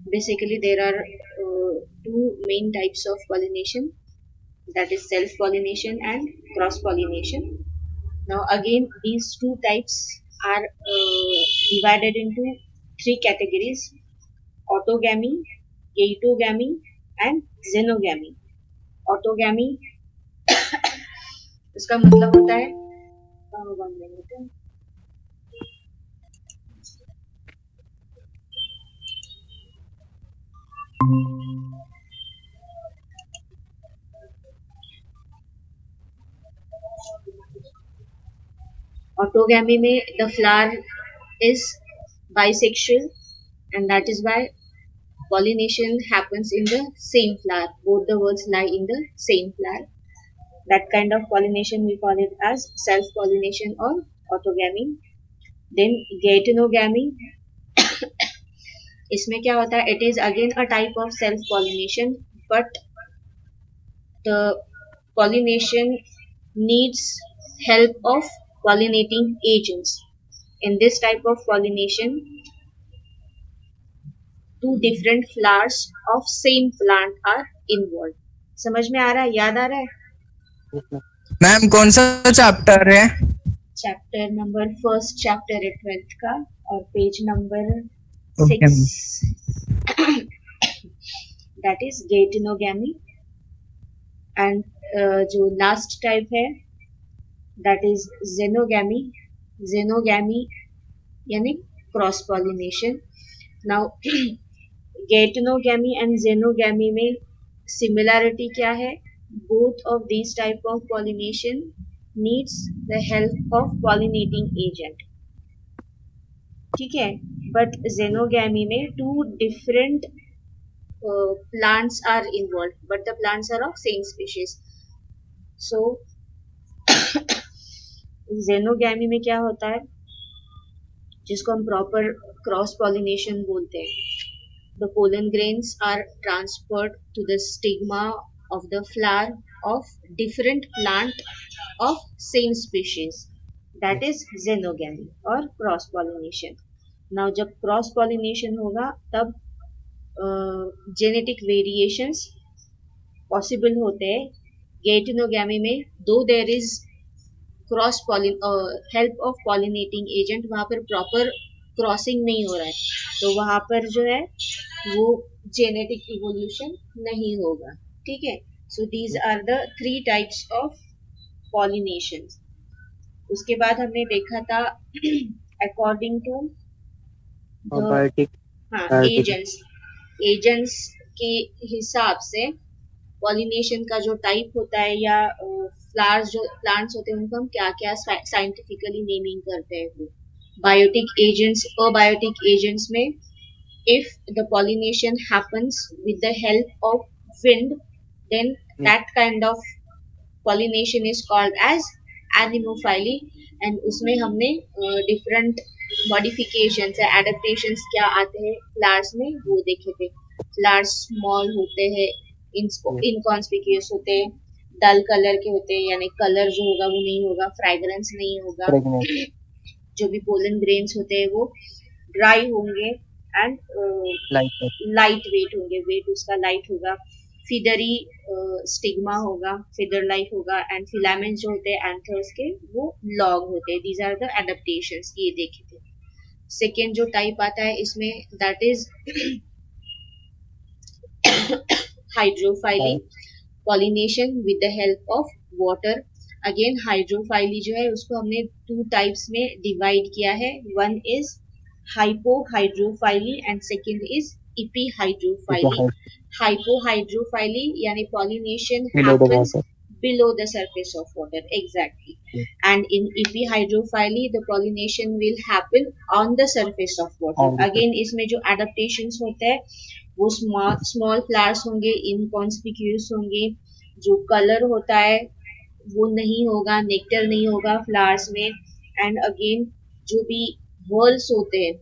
Basically, there are two main types of pollination, that is self-pollination and cross-pollination. Now, again, these two types are divided into three categories: autogamy, gaetogamy, and xenogamy. Autogamy, इसका मतलब होता है one minute. Autogamy में the flower is bisexual, and that is why pollination happens in the same flower. Both the words lie in the same flower. That kind of pollination we call it as self-pollination or autogamy. Then gaetonogamy, इसमें क्या होता है? It is again a type of self-pollination, but the pollination needs help of pollinating agents. In this type of pollination, two different flowers of same plant are involved. समझ में आ रहा है? याद आ रहा है? मैम कौन सा चैप्टर है? चैप्टर नंबर फर्स्ट चैप्टर है 12th का, और page number Okay, 6, that is gaetonogamy. And जो लास्ट टाइप है that is xenogamy. Xenogamy यानी cross pollination. Now gaetonogamy and xenogamy में सिमिलैरिटी क्या है? Both of these type of pollination needs the help of pollinating agent. ठीक है, but xenogamy में two different plants are involved, but the plants are of same species. So xenogamy में क्या होता है, जिसको हम प्रॉपर क्रॉस पॉलिनेशन बोलते हैं? The pollen grains are transferred to the stigma of the flower of different plant of same species. That is xenogamy or cross pollination. Now जब cross pollination होगा तब जेनेटिक वेरिएशंस पॉसिबल होते हैं. gaetonogamy में दो there is cross help of pollinating agent, वहां पर proper crossing नहीं हो रहा है, तो वहां पर जो है वो जेनेटिक इवोल्यूशन नहीं होगा. ठीक है, so these are the three types of pollination. उसके बाद हमने देखा था अकॉर्डिंग टू बायोटिक हाँ बायोटिक एजेंट्स, एजेंट्स के हिसाब से पॉलिनेशन का जो टाइप होता है या फ्लावर्स जो प्लांट्स होते हैं उनको हम क्या क्या साइंटिफिकली नेमिंग करते हैं. वो बायोटिक एजेंट्स, अबायोटिक एजेंट्स में if the pollination happens with the help of wind, then that kind of pollination is called as anemophily. and उसमें हमने different modifications या adaptations क्या आते हैं flowers में वो देखे थे. flowers small होते हैं, inconspicuous होते हैं, डल कलर के होते हैं, यानी कलर जो होगा वो नहीं होगा, फ्रेग्रेंस नहीं होगा, जो भी पोलन ग्रेन्स होते हैं वो ड्राई होंगे एंड लाइट वेट होंगे, वेट उसका लाइट होगा, फिदरी स्टिग्मा होगा, फिदर लाइट होगा, एंड फिलामेंट जो होते हैं एंथर्स के वो लॉन्ग होते हैं. दीज आर द एडेप्टेशंस, ये देखे थे. सेकेंड जो टाइप आता है इसमें that is hydrophily, pollination with the help of water. Again hydrophily जो है उसको हमने टू टाइप्स में डिवाइड किया है. One is hypohydrophily and second is epihydrophily. Hypohydrophily yani pollination happens below the surface of water, exactly. And in epihydrophily the pollination will happen on the surface of water. Again इसमें जो adaptations होते हैं वो small flowers होंगे, inconspicuous होंगे, जो color होता है वो नहीं होगा, नेक्टर नहीं होगा फ्लावर्स में, एंड अगेन जो भी वर्ल्स होते हैं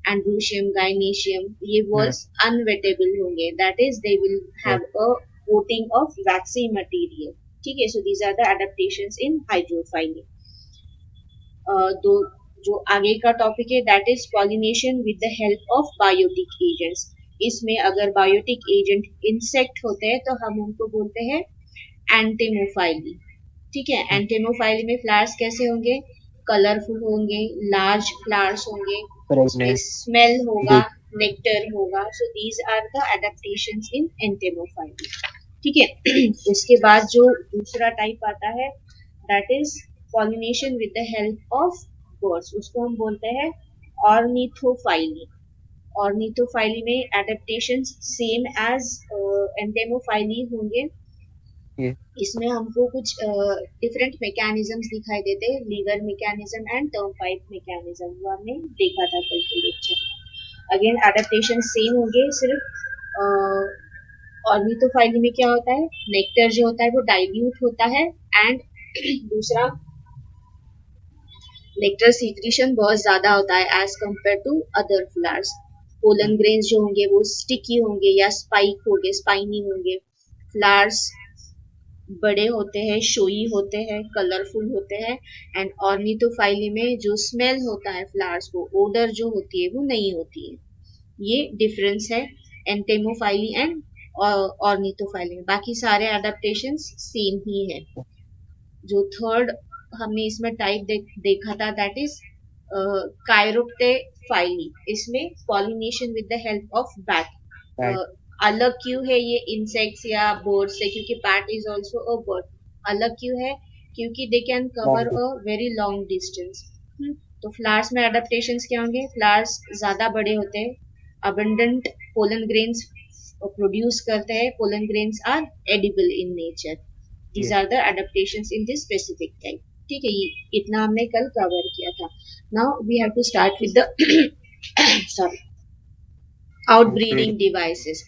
एंड्रोशियम, गाइनेशियम, ये वर्ल्स अनवेटेबल होंगे, that is they will have a coating of waxy material. ठीक है, so these are the adaptations in hydrophily. दो जो आगे का टॉपिक है that is pollination with the help of biotic agents. इसमें अगर बायोटिक एजेंट इंसेक्ट होते हैं तो हम उनको बोलते हैं एंटेमोफाइली। ठीक है, एंटेमोफाइली में फ्लावर्स कैसे होंगे? कलरफुल होंगे, लार्ज फ्लावर्स होंगे, उसमें pregnant. स्मेल होगा, Good. नेक्टर होगा। So these are the adaptations in entomophily. ठीक है उसके बाद जो दूसरा टाइप आता है that is pollination with the help of birds, उसको हम बोलते हैं ऑर्निथोफाइली। ऑर्निथोफाइली में एडेप्टेशंस सेम एज एंटेमोफाइली होंगे। Yeah. इसमें हमको कुछ डिफरेंट मैकेनिज्म्स दिखाई देते हैं, लीवर मैकेनिज्म एंड टर्नपाइप मैकेनिज्म, वो हमने देखा था कल के लेक्चर में। अगेन एडेप्टेशन सेम होंगे, सिर्फ ऑर्निथोफाइली में क्या होता है, नेक्टर जो होता है वो डाइल्यूट होता है एंड दूसरा नेक्टर सीक्रेशन बहुत ज्यादा होता है as compare to other flowers. Pollen grains जो होंगे वो स्टिकी होंगे या स्पाइक होंगे, स्पाइनी होंगे। फ्लावर्स बड़े होते हैं, शोई होते हैं, कलरफुल होते हैं एंड ऑर्निथोफाइली में जो स्मेल होता है फ्लावर्स को, ओडर जो होती है वो नहीं होती है। ये डिफरेंस है एंटेमोफाइली एंड ऑर्निथोफाइली में। बाकी सारे एडेप्टेशंस सेम ही है। जो थर्ड हमने इसमें टाइप देखा था दैट इज कायरोप्टेफाइली। इसमें pollination with the help of bat. Right. अलग क्यों है ये इंसेक्ट्स या बर्ड से? क्योंकि bat is also a bird. अलग क्यों है? क्योंकि they can cover Long. A very long distance. तो फ्लावर्स में एडेप्टेशंस क्या होंगे? फ्लावर्स ज्यादा बड़े होते हैं, अबंडेंट पोलन ग्रेन्स प्रोड्यूस करते हैं, pollen grains are edible in nature. Yeah. These are the adaptations in this specific type. ठीक है, इतना हमने कल कवर किया था। Now we have to start with the sorry outbreeding devices.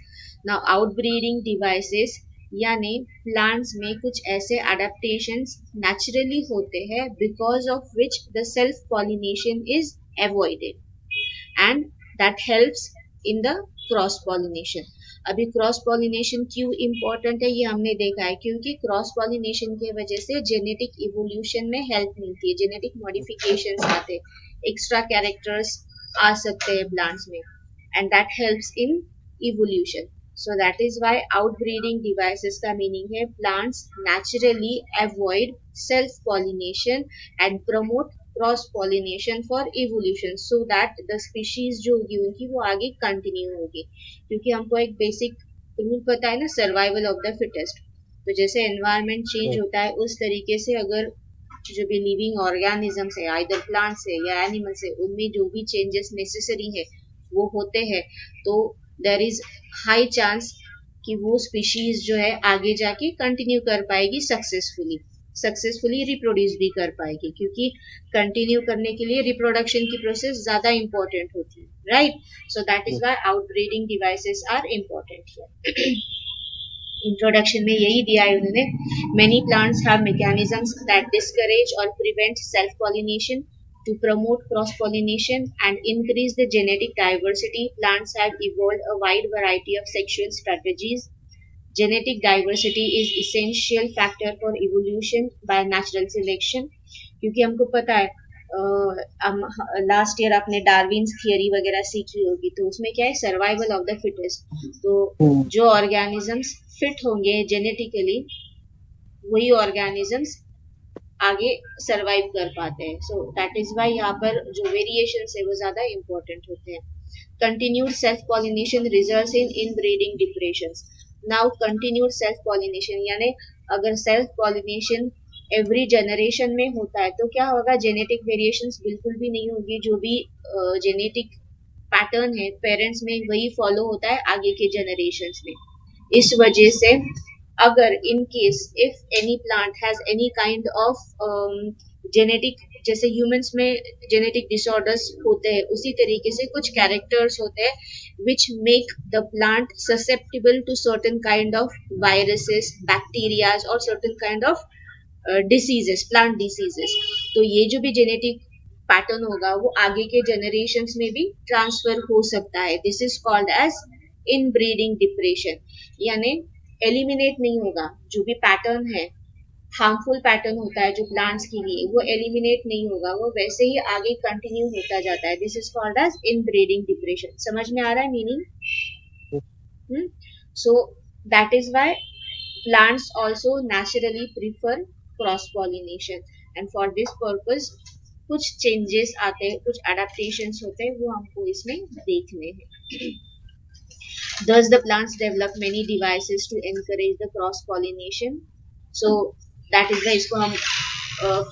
Now outbreeding devices यानी प्लांट्स में कुछ ऐसे एडेप्टेशंस नेचुरली होते हैं because of which the self pollination is avoided and that helps in the cross pollination. अभी cross pollination क्यों important है ये हमने देखा है, क्योंकि क्रॉस पॉलिनेशन की वजह से जेनेटिक इवोल्यूशन में हेल्प मिलती है, जेनेटिक मॉडिफिकेशंस आते, एक्स्ट्रा कैरेक्टर्स आ सकते हैं प्लांट्स में and that helps in evolution. So that is why outbreeding devices का meaning है plants naturally avoid self pollination and promote cross pollination for evolution so that the species जो होगी उनकी वो आगे कंटिन्यू होगी। क्योंकि हमको एक बेसिक रूल पता है ना, सर्वाइवल ऑफ द फिटेस्ट। तो जैसे एनवायरमेंट चेंज Yeah. होता है उस तरीके से अगर जो भी लिविंग ऑर्गेनिजम्स है, आइदर प्लांट्स है या एनिमल्स है, उनमें जो भी चेंजेस नेसेसरी है वो होते हैं, तो देर इज हाई चांस कि वो स्पीशीज जो है आगे जाके कंटिन्यू कर पाएगी सक्सेसफुली रिप्रोड्यूस भी कर पाएगी, क्योंकि कंटिन्यू करने के लिए रिप्रोडक्शन की प्रोसेस ज्यादा इंपॉर्टेंट होती है, right? So that is Yeah. Why outbreeding devices are important. Introduction में यही दिया है उन्होंने। Many plants have mechanisms that discourage और prevent self pollination to promote cross pollination and increase the genetic diversity. Plants have evolved a wide variety of sexual strategies. Genetic diversity is essential factor for evolution by natural selection. क्योंकि हमको पता है last year आपने Darwin's theory वगैरह सीखी होगी, तो उसमें क्या है, सर्वाइवल ऑफ द फिटेस्ट। तो Hmm. जो ऑर्गेनिजम्स फिट होंगे जेनेटिकली वही ऑर्गेनिजम्स आगे सरवाइव कर पाते हैं। सो दैट इज वाई यहाँ पर जो वेरिएशन है वो ज्यादा इंपॉर्टेंट होते हैं। Continued self pollination results in inbreeding depressions. Now continued self pollination यानी अगर सेल्फ पॉलिनेशन एवरी जनरेशन में होता है तो क्या होगा, जेनेटिक वेरिएशंस बिल्कुल भी नहीं होगी। जो भी जेनेटिक पैटर्न है पेरेंट्स में वही फॉलो होता है आगे के जनरेशंस में। इस वजह से अगर in case if any plant has any kind of genetic, जैसे ह्यूमंस में जेनेटिक डिसऑर्डर्स होते हैं उसी तरीके से कुछ कैरेक्टर्स होते हैं which make the plant susceptible to certain kind of viruses, bacterias और certain kind of diseases, plant diseases. तो ये जो भी जेनेटिक पैटर्न होगा वो आगे के जनरेशंस में भी ट्रांसफर हो सकता है। This is called as inbreeding depression. यानी एलिमिनेट नहीं होगा, जो भी पैटर्न है, हार्मफुल पैटर्न होता है जो प्लांट्स के लिए, वो एलिमिनेट नहीं होगा, वो वैसे ही आगे कंटिन्यू होता जाता है। This is called as inbreeding depression. समझ में आ रहा है meaning? Hmm? So that is why plants also naturally prefer cross pollination and for this purpose कुछ चेंजेस आते हैं, कुछ एडेप्टेशंस होते हैं, वो हमको इसमें देखने हैं. Thus the plants develop many devices to encourage the cross pollination. So that is why इसको हम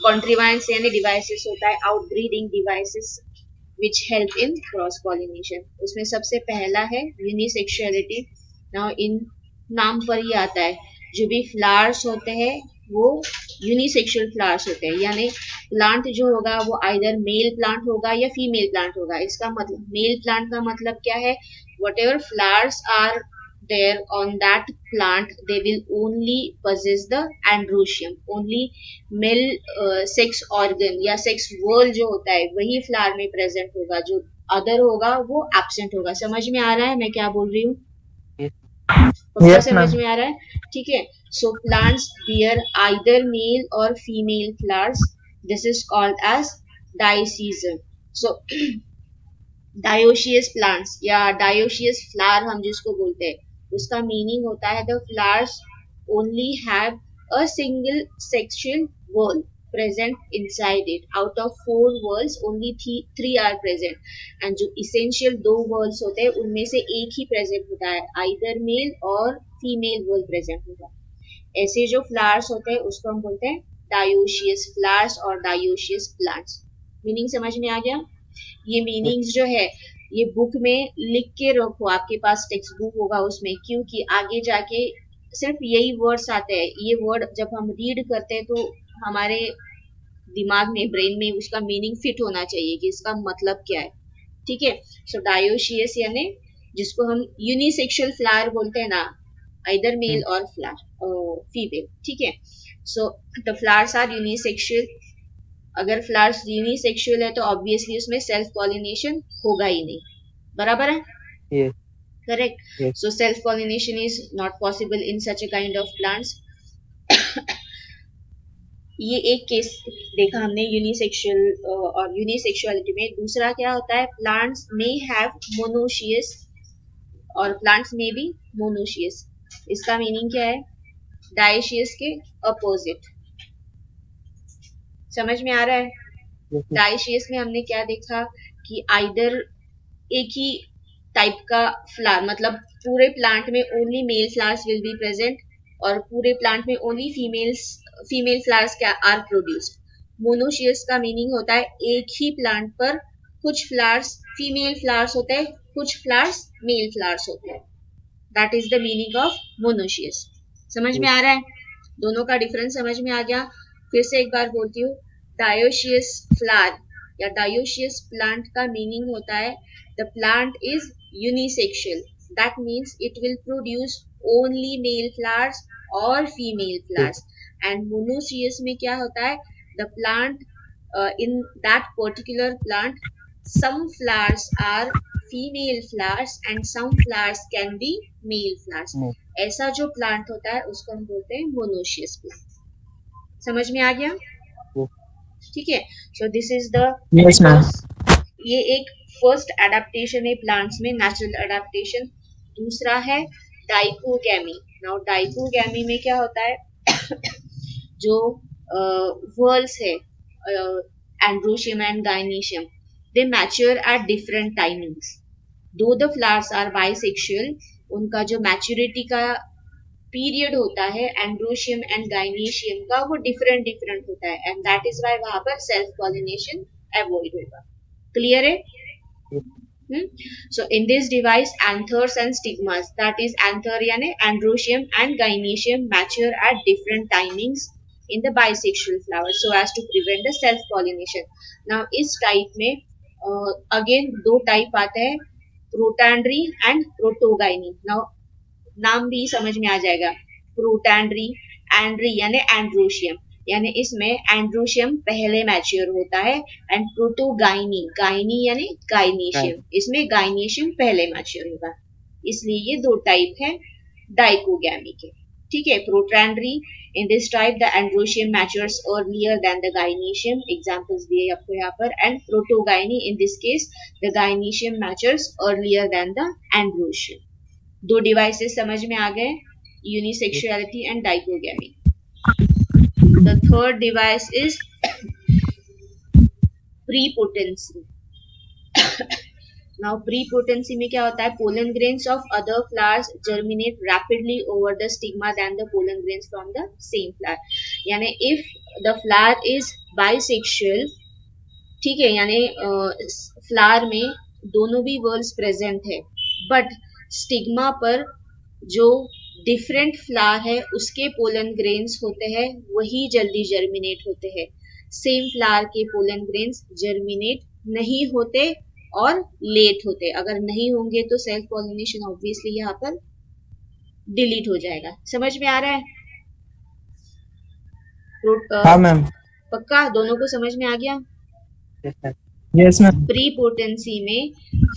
contrivance यानी devices होता है, outbreeding devices which help in cross pollination. उसमें सबसे पहला है unisexuality. Now in नाम पर ही आता है, जो भी फ्लावर्स होते हैं वो यूनिसेक्सुअल फ्लावर्स होते हैं, यानी प्लांट जो होगा वो आइदर मेल प्लांट होगा या फीमेल प्लांट होगा. इसका मतलब मेल प्लांट का मतलब क्या है, whatever flowers are there on that plant they will only possess the androecium, only male sex organ या sex whorl जो होता है वही फ्लावर में प्रेजेंट होगा, जो अदर होगा वो एब्सेंट होगा. समझ में आ रहा है मैं क्या बोल रही हूँ? पक्का Yes, समझ ma'am. में आ रहा है? ठीक है. So plants bear either male और female flowers. This is called as dioecism. So dioecious plants या डायोशियस फ्लावर हम जिसको बोलते हैं, उसका मीनिंग होता है the flowers only have a single sexual whorl present inside it. Out of 4 whorls only three are present, and जो essential 2 whorls होते हैं उनमें से एक ही प्रेजेंट होता है, आइदर मेल और फीमेल whorl प्रेजेंट होगा. ऐसे जो फ्लावर्स होते हैं उसको हम बोलते हैं डायोशियस फ्लावर्स और डायोशियस प्लांट्स. मीनिंग समझ में आ गया? ये मीनिंग्स जो है ये बुक में लिख के रखो, आपके पास टेक्स्ट बुक होगा उसमें, क्योंकि आगे जाके सिर्फ यही वर्ड्स आते हैं. ये वर्ड जब हम रीड करते हैं तो हमारे दिमाग में, ब्रेन में उसका मीनिंग फिट होना चाहिए कि इसका मतलब क्या है. ठीक है. सो डायोशियस यानी जिसको हम यूनिसेक्सुअल फ्लावर बोलते हैं ना, आइदर मेल और फ्लावर फीमेल. ठीक है. So the flowers are unisexual. अगर फ्लावर्स यूनिसेक्सुअल है तो ऑब्वियसली उसमें सेल्फ पॉलिनेशन होगा ही नहीं. बराबर है? Yes, correct. yes. So self pollination is not possible in such a kind of plants. ये एक केस देखा हमने यूनिसेक्सुअल और यूनिसेक्सुअलिटी में. दूसरा क्या होता है, प्लांट्स में हैव मोनोशियस और प्लांट्स में भी मोनोशियस. इसका मीनिंग क्या है, डायशियस के अपोजिट. समझ में आ रहा है? Yes, ma'am. डायशियस में हमने क्या देखा कि आइदर एक ही टाइप का फ्लावर, मतलब पूरे प्लांट में only male flowers will be present और पूरे प्लांट में ओनली फीमेल फ्लावर्स क्या आर प्रोड्यूस्ड. मोनोशियस का मीनिंग होता है एक ही प्लांट पर कुछ फ्लावर्स फीमेल फ्लावर्स होते हैं, कुछ फ्लावर्स मेल फ्लावर्स होते हैं. That is the meaning of monoecious. समझ में Yes, आ रहा है? दोनों का डिफरेंस समझ में आ गया? फिर से एक बार बोलती हूँ. डायोशियस फ्लावर या डायोशियस प्लांट का मीनिंग होता है the plant is unisexual. That means it will produce only male flowers और female yes. Flowers. And monoecious में क्या होता है, the plant in that particular plant some flowers are female flowers and some flowers can be male flowers. No. ऐसा जो plant होता है उसको हम बोलते हैं मोनोशियस प्लांट. समझ में आ गया? Yes, ठीक है. So this is the yes, ma'am. First, ये एक फर्स्ट एडेप्टेशन है प्लांट्स में, नेचुरल एडेप्टेशन. दूसरा है डाइकोगैमी. नाउ डाइकोगैमी में क्या होता है जो वर्ल्स है androecium and gynoecium, they mature at different timings. Though the flowers are bisexual, उनका जो मैच्योरिटी का पीरियड होता है एंड्रोशियम एंड गाइनेशियम का वो डिफरेंट डिफरेंट होता है, एंड दैट इज वाई वहां पर सेल्फ पॉलिनेशन अवॉइड होगा. क्लियर है? Yes, So in this device anthers and stigmas, that is anther यानी androecium and gynoecium mature at different timings in the bisexual flower so as to prevent the self pollination. Now इस type में again दो type आते हैं, प्रोटैंड्री and protogyny. Now नाम भी समझ में आ जाएगा. प्रोटैंड्री, एंड्री यानी एंड्रोशियम, यानी इसमें एंड्रोशियम पहले मैच्योर होता है, एंड प्रोटोगाइनी, गाइनी यानी गाइनेशियम, right. इसमें गाइनेशियम पहले मैच्योर होगा. इसलिए ये दो टाइप है डाइकोगैमी के. ठीक है. Protandry, in this type the androecium matures earlier than the gynoecium, examples दिए आपको यहाँ पर. And protogyny, in this case the gynoecium matures earlier than the androecium. दो डिवाइसेस समझ में आ गए, unisexuality and dichogamy. The third device is prepotency. Now prepotency में क्या होता है, pollen grains of other flowers germinate rapidly over the stigma than the pollen grains from the same flower. यानी if the flower is bisexual, ठीक है, यानी flower में दोनों भी वर्ल्स प्रेजेंट है, बट स्टिग्मा पर जो डिफरेंट फ्लावर है उसके पोलन ग्रेन्स होते हैं वही जल्दी जर्मिनेट होते हैं. सेम फ्लावर के पोलन ग्रेन्स जर्मिनेट नहीं होते और लेट होते. अगर नहीं होंगे तो सेल्फ पॉलिनेशन ऑब्वियसली यहाँ पर डिलीट हो जाएगा. समझ में आ रहा है? हाँ मैम. पक्का दोनों को समझ में आ गया? Yes ma'am. प्रीपोटेंसी में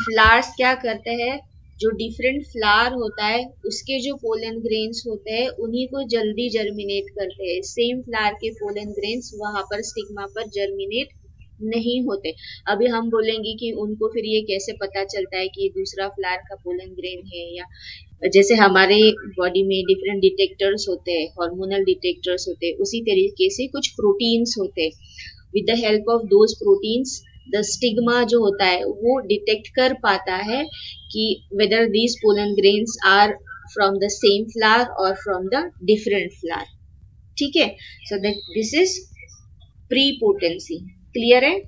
फ्लावर्स क्या करते हैं, जो डिफरेंट फ्लावर होता है उसके जो पोलन ग्रेन्स होते हैं उन्हीं को जल्दी जर्मिनेट करते हैं. सेम फ्लावर के पोलन ग्रेन्स वहां पर स्टिग्मा पर जर्मिनेट नहीं होते. अभी हम बोलेंगे कि उनको फिर ये कैसे पता चलता है कि ये दूसरा फ्लावर का पोलन ग्रेन है, या जैसे हमारे बॉडी में डिफरेंट डिटेक्टर्स होते हैं, हार्मोनल डिटेक्टर्स होते हैं, उसी तरीके से कुछ प्रोटीन्स होते हैं. With the help of those proteins the stigma जो होता है वो डिटेक्ट कर पाता है कि whether these pollen grains are from the same flower और फ्रॉम द डिफरेंट फ्लावर. ठीक है, so that this is prepotency. Clear है?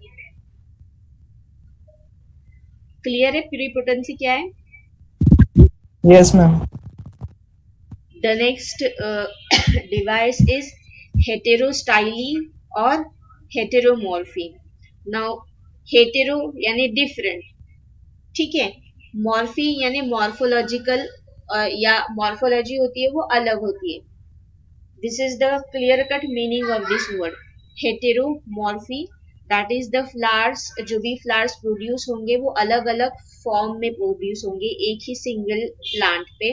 क्लियर है प्रीपोटेंसी क्या है? Yes ma'am. The next device is heterostyle और heteromorphy. Now hetero यानी different, ठीक है, morphy यानी morphological या morphology होती है वो अलग होती है. This is the clear cut meaning of this word. Heteromorphy, that is the flowers, जो भी flowers produce होंगे वो अलग अलग form में produce होंगे एक ही single plant पे.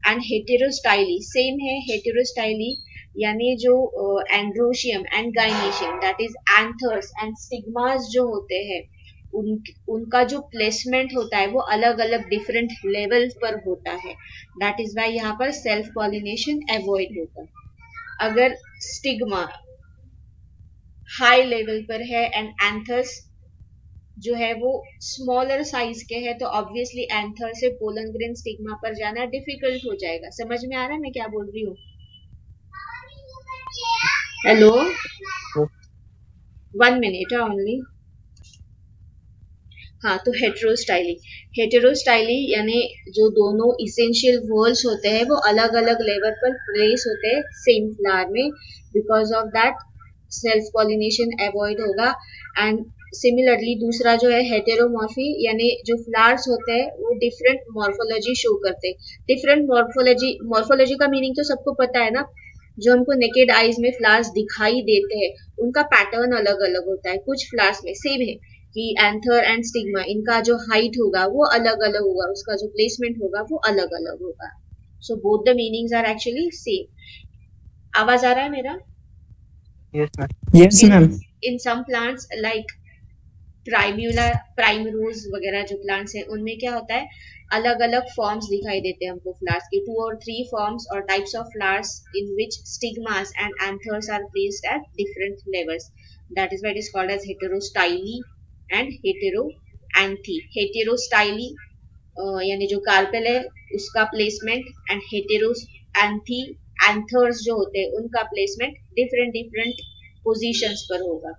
एंड हेटेरोस्टाइली सेम है. हेटेरोस्टाइली यानी जो androecium and gynoecium, that is anthers and stigmas जो होते हैं उनका जो प्लेसमेंट होता है वो अलग अलग डिफरेंट लेवल पर होता है. दैट इज वाई यहाँ पर सेल्फ पॉलिनेशन अवॉइड होगा. अगर स्टिग्मा हाई लेवल पर है एंड एंथर्स जो है वो स्मॉलर साइज के है, तो ऑब्वियसली एंथर से पोलन ग्रेन स्टिग्मा पर जाना डिफिकल्ट हो जाएगा. समझ में आ रहा है मैं क्या बोल रही हूँ? Hello, 1 minute only. हाँ, तो हेटेरोस्टाइली यानी जो दोनों इसेंशियल वर्ल्स होते हैं वो अलग अलग लेवल पर प्लेस होते हैं सेम फ्लावर में. Because of that self pollination avoid होगा. एंड सिमिलरली दूसरा जो है हेटेरोमॉर्फी, यानी जो फ्लावर्स होते हैं वो डिफरेंट मॉर्फोलॉजी शो करते हैं. डिफरेंट मॉर्फोलॉजी का मीनिंग तो सबको पता है ना. जो हमको नेकेड आईज में फ्लावर्स दिखाई देते हैं उनका पैटर्न अलग अलग होता है. कुछ फ्लावर्स में सेम है कि एंथर एंड स्टिग्मा इनका जो हाइट होगा वो अलग अलग होगा, उसका जो प्लेसमेंट होगा वो अलग अलग होगा. So both the meanings are actually same. आवाज आ रहा है मेरा? Yes ma'am. In some plants like primrose वगैरह जो प्लांट्स हैं उनमें क्या होता है, अलग अलग फॉर्म्स दिखाई देते हैं हमको फ्लावर्स के. 2 और 3 फॉर्म्स और types of flowers in which stigmas and anthers are placed at different levels. That is why it is called as heterostyly and heteroanthy. Heterostyly यानी जो कार्पेल है उसका प्लेसमेंट, एंड हेटेरोएंथी एंथर्स जो होते हैं उनका प्लेसमेंट डिफरेंट पोजीशंस पर होगा.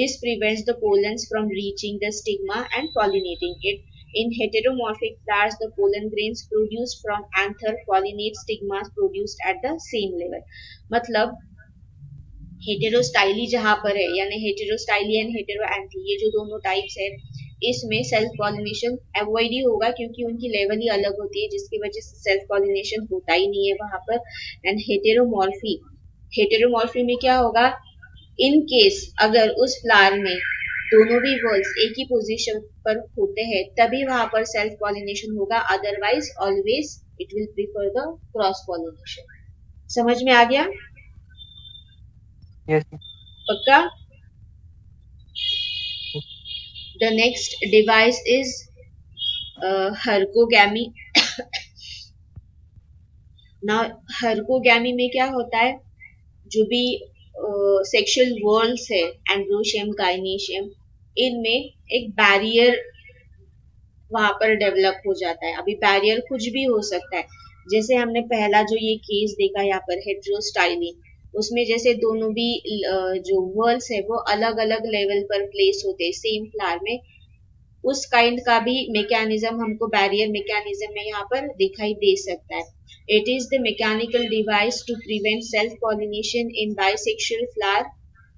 This prevents the pollens from reaching the stigma and pollinating it. In heteromorphic flowers, the pollen grains produced from anther pollinate stigmas produced at the same level. मतलब हेटेरोस्टाइली जहां पर है, यानी हेटेरोस्टाइली एंड हेटेरोएंथी, ये जो दोनों टाइप्स है इसमें सेल्फ पॉलिनेशन अवॉइड ही होगा क्योंकि उनकी लेवल ही अलग होती है, जिसकी वजह से सेल्फ पॉलिनेशन होता ही नहीं है वहां पर. एंड हेटेरोमॉर्फी में क्या होगा, इन केस अगर उस फ्लावर में दोनों भी वर्ल्स एक ही पोजीशन पर होते हैं तभी वहां पर सेल्फ पॉलिनेशन होगा. Otherwise always it will prefer the cross pollination. समझ में आ गया? यस. पक्का? The next device is herkogamy. ना हर्कोगैमी में क्या होता है, जो भी सेक्सुअल वर्ल्ड्स है एंड्रोशियम गाइनीशियम, इनमें एक बैरियर वहां पर डेवलप हो जाता है। अभी बैरियर कुछ भी हो सकता है, जैसे हमने पहला जो ये केस देखा यहाँ पर हेट्रोस्टाइली, उसमें जैसे दोनों भी जो वर्ल्स है वो अलग अलग लेवल पर प्लेस होते हैं सेम फ्लावर में, उस काइंड का भी मैकेनिज्म हमको बैरियर मैकेनिज्म में यहाँ पर दिखाई दे सकता है। It is the mechanical device to prevent self pollination in bisexual flower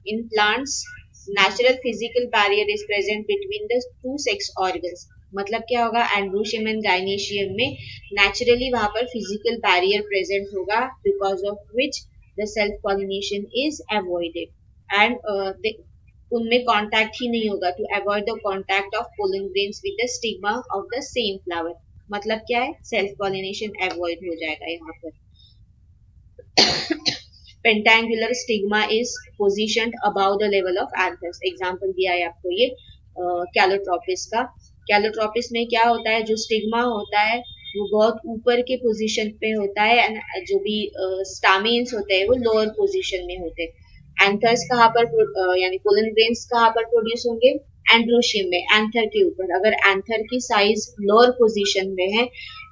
in plants. Natural physical barrier is present between the two sex organs. मतलब क्या होगा, एंड्रोशियम एंड गाइनेशियम में नेचुरली वहां पर फिजिकल बैरियर प्रेजेंट होगा, because of which the self pollination is avoided and उनमें contact ही नहीं होगा, to avoid the contact of pollen grains with the stigma of the same flower. मतलब क्या है, सेल्फ पॉलिनेशन अवॉइड हो जाएगा यहाँ पर। Pentangular stigma is positioned above the level of anthers. Example दिया है आपको ये कैलोट्रोपिस का। कैलोट्रोपिस में क्या होता है, जो स्टिग्मा होता है वो बहुत ऊपर के पोजीशन पे होता है, एंड जो भी स्टामेन्स होते हैं वो लोअर पोजीशन में होते हैं। एंथर्स कहाँ पर यानी पोलन ग्रेन्स कहाँ पर प्रोड्यूस होंगे, एंड्रोशियम में, एंथर के ऊपर। अगर एंथर की साइज लोअर पोजीशन में है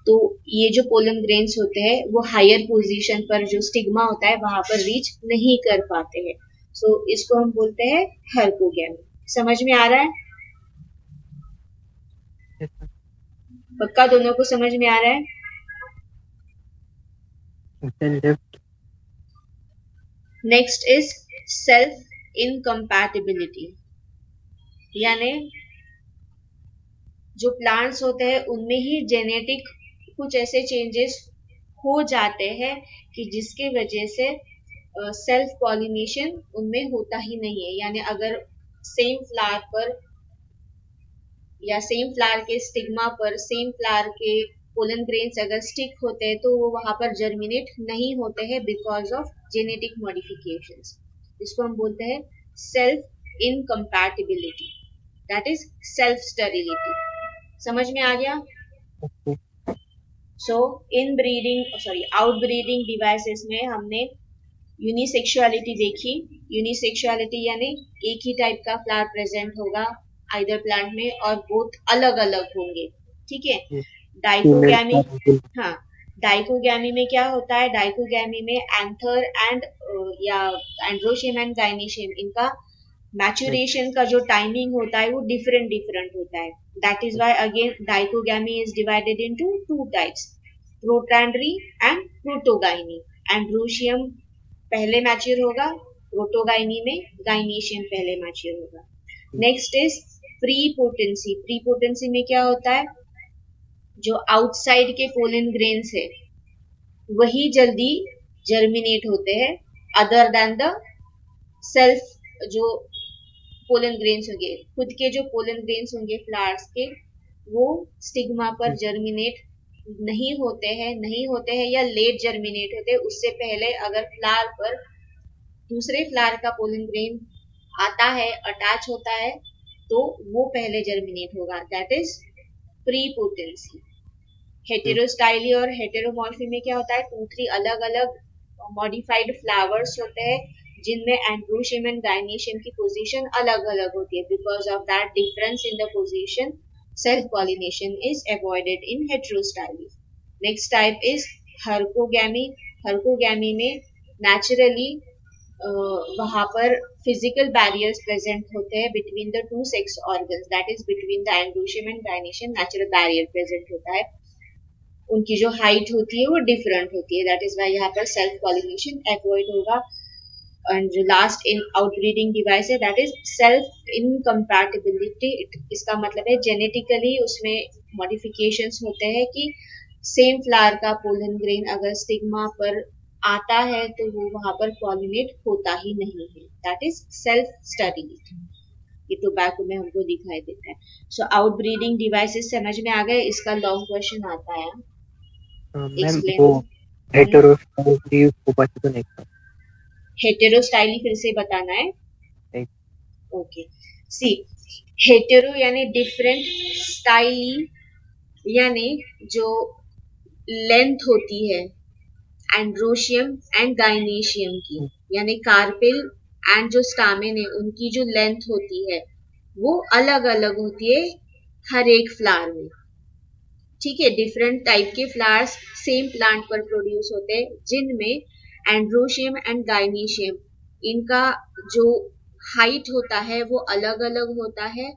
तो ये जो पोलन ग्रेन्स होते हैं वो हायर पोजीशन पर जो स्टिग्मा होता है वहां पर रीच नहीं कर पाते हैं। सो इसको हम बोलते हैं हर्कोगैमी। समझ में आ रहा है? Yes, ma'am. पक्का दोनों को समझ में आ रहा है? Then left. Next is self incompatibility, यानी जो प्लांट्स होते हैं उनमें ही जेनेटिक कुछ ऐसे चेंजेस हो जाते हैं कि जिसके वजह से सेल्फ पॉलिनेशन उनमें होता ही नहीं है। यानी अगर सेम फ्लावर पर या सेम फ्लावर के स्टिग्मा पर सेम फ्लावर के पोलन ग्रेन्स अगर स्टिक होते हैं तो वो वहां पर जर्मिनेट नहीं होते हैं बिकॉज ऑफ जेनेटिक मॉडिफिकेशंस। इसको हम बोलते हैं self incompatibility, that is self sterility. समझ में आ गया? Okay. सो इन breeding sorry out breeding devices में हमने यूनिसेक्सुअलिटी देखी। यूनिसेक्सुअलिटी यानी एक ही टाइप का फ्लावर प्रेजेंट होगा आइदर प्लांट में और बोथ अलग अलग होंगे, ठीक है। Yes. Female dichogamy, female. हाँ, डाइकोगैमी में क्या होता है, डाइकोगैमी में एंथर एंड या एंड्रोशियम एंड गाइनेशियम, इनका Yes. मैच्योरेशन का जो टाइमिंग होता है वो डिफरेंट डिफरेंट होता है। That is why again dichogamy is divided into two types, protandry and protogyny. Androecium पहले मैच्योर होगा, प्रोटोगाइनी में गाइनेशियम पहले मैच्योर होगा। Next is prepotency. प्रीपोटेंसी में क्या होता है, जो आउटसाइड के पोलन ग्रेन्स है वही जल्दी जर्मिनेट होते हैं अदर देन द सेल्फ। जो पोलन ग्रेन्स होंगे, खुद के जो पोलन ग्रेन्स होंगे फ्लावर्स के, वो स्टिग्मा पर जर्मिनेट नहीं होते हैं या लेट जर्मिनेट होते हैं। उससे पहले अगर फ्लावर पर दूसरे फ्लावर का पोलन ग्रेन आता है, अटैच होता है, तो वो पहले जर्मिनेट होगा, दैट इज प्रीपोटेंसी। हेटेरोस्टाइली और हेटेरोमॉर्फी में क्या होता है, 2-3 अलग अलग मॉडिफाइड फ्लावर्स होते हैं जिनमें एंड्रोशियम एंड गाइनेशियम की पोजीशन अलग अलग होती है। Because of that difference in the position, self pollination is avoided in heterostyly. Next type is herkogamy. Herkogamy में नेचुरली वहां पर फिजिकल बैरियर्स प्रेजेंट होते हैं between the two sex organs, that is between the androecium and gynoecium natural barrier present होता है। उनकी जो height होती है वो डिफरेंट होती है, दैट इज वाई यहाँ पर सेल्फ पॉलिनेशन अवॉइड होगा। एंड जो लास्ट इन आउटब्रीडिंग डिवाइस है दैट इज सेल्फ इनकम्पैटिबिलिटी। इसका मतलब है जेनेटिकली उसमें मॉडिफिकेशंस होते हैं कि सेम फ्लावर का पोलन ग्रेन अगर स्टिग्मा पर आता है तो वो वहां पर पॉलिनेट होता ही नहीं है, दैट इज सेल्फ स्टेरिलिटी। ये टोबैको में हमको दिखाई देता है। सो आउटब्रीडिंग डिवाइसेस समझ में आ गए? इसका लॉन्ग क्वेश्चन आता है, मैम एक्सप्लेन। वो हेटेरोस्टाइली को बच्चे तो नहीं था। हेटेरोस्टाइली फिर से बताना है? नहीं। ओके, सी, हेटेरो यानी डिफरेंट, स्टाइली यानी जो लेंथ होती है एंड्रोशियम एंड गाइनेशियम की, यानी कार्पेल एंड जो स्टामेन है उनकी जो लेंथ होती है वो अलग अलग होती है हर एक फ्लावर में। ठीक है, डिफरेंट टाइप के फ्लावर्स सेम प्लांट पर प्रोड्यूस होते हैं, जिनमें एंड्रोशियम एंड गाइनेशियम इनका जो हाइट होता है वो अलग अलग होता है।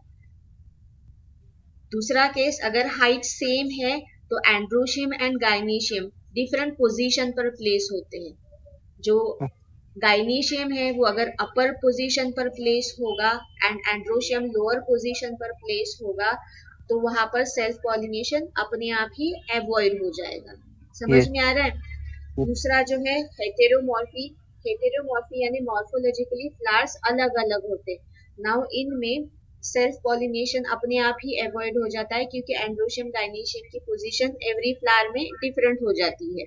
दूसरा केस, अगर हाइट सेम है तो androecium and gynoecium different position पर प्लेस होते हैं। जो गाइनेशियम है वो अगर अपर पोजीशन पर प्लेस होगा एंड एंड्रोशियम लोअर पोजीशन पर प्लेस होगा तो वहां पर सेल्फ पॉलिनेशन अपने आप ही अवॉइड हो जाएगा। समझ yes, में आ रहा है? दूसरा जो है हेटेरोमॉर्फी। हेटेरोमॉर्फी यानी मॉर्फोलॉजिकली फ्लावर्स अलग अलग होते हैं। नाउ इनमें सेल्फ पॉलिनेशन अपने आप ही अवॉइड हो जाता है क्योंकि एंड्रोशियम गाइनेशियम की पोजीशन एवरी फ्लावर में डिफरेंट हो जाती है।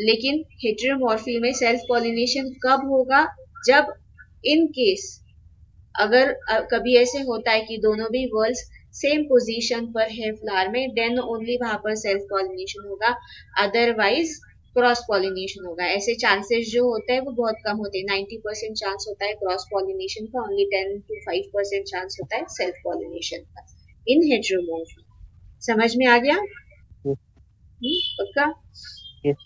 लेकिन हेटेरोमॉर्फी में सेल्फ पॉलिनेशन कब होगा? जब इन केस अगर कभी ऐसे होता है कि दोनों भी वर्ल्स सेम पोजीशन पर है फ्लावर में, देन ओनली वहां पर सेल्फ पॉलिनेशन होगा, अदरवाइज क्रॉस पॉलिनेशन होगा। ऐसे चांसेस जो होते हैं वो बहुत कम होते हैं। 90% चांस होता है क्रॉस पॉलिनेशन का, ओनली 10 to 5% चांस होता है सेल्फ पॉलिनेशन का इन हेटेरोमॉर्फी। समझ में आ गया? yes, पक्का? yes,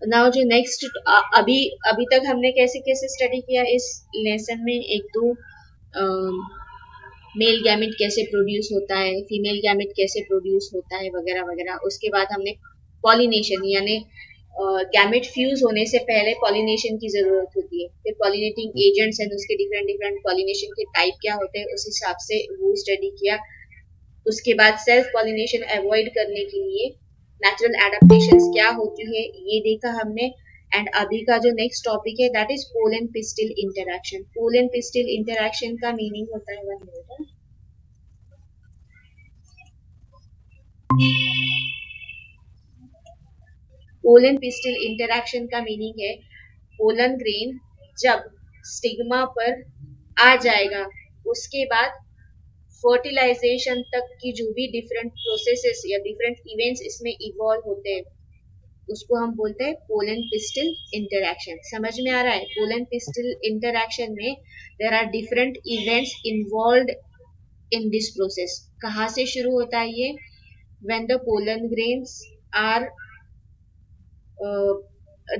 नाउ जो नेक्स्ट अभी अभी तक हमने कैसे कैसे स्टडी किया इस लेसन में, एक तो मेल गैमेट कैसे प्रोड्यूस होता है, फीमेल गैमेट कैसे प्रोड्यूस होता है, वगैरह वगैरह। उसके बाद हमने पॉलिनेशन यानी गैमेट फ्यूज होने से पहले पॉलिनेशन की जरूरत होती है, फिर पॉलिनेटिंग एजेंट्स एंड उसके डिफरेंट डिफरेंट पॉलिनेशन के टाइप क्या होते हैं उस हिसाब से वो स्टडी किया। उसके बाद सेल्फ पॉलिनेशन अवॉइड करने के लिए नेचुरल एडेप्टेशंस क्या होती है ये देखा हमने। एंड अभी का जो नेक्स्ट टॉपिक है that is pollen pistil interaction. Pollen pistil interaction का मीनिंग होता है, 1 मिनट, पोलन पिस्टिल इंटरैक्शन का मीनिंग है पोलन ग्रेन जब स्टिग्मा पर आ जाएगा उसके बाद फर्टिलाइजेशन तक की जो भी डिफरेंट प्रोसेसेस या डिफरेंट इवेंट्स इसमें इवॉल्व होते हैं उसको हम बोलते हैं पोलन पिस्टिल इंटरैक्शन। समझ में आ रहा है? पोलन पिस्टिल इंटरैक्शन में there are different events involve in this process. कहाँ से शुरू होता है ये? When the pollen grains are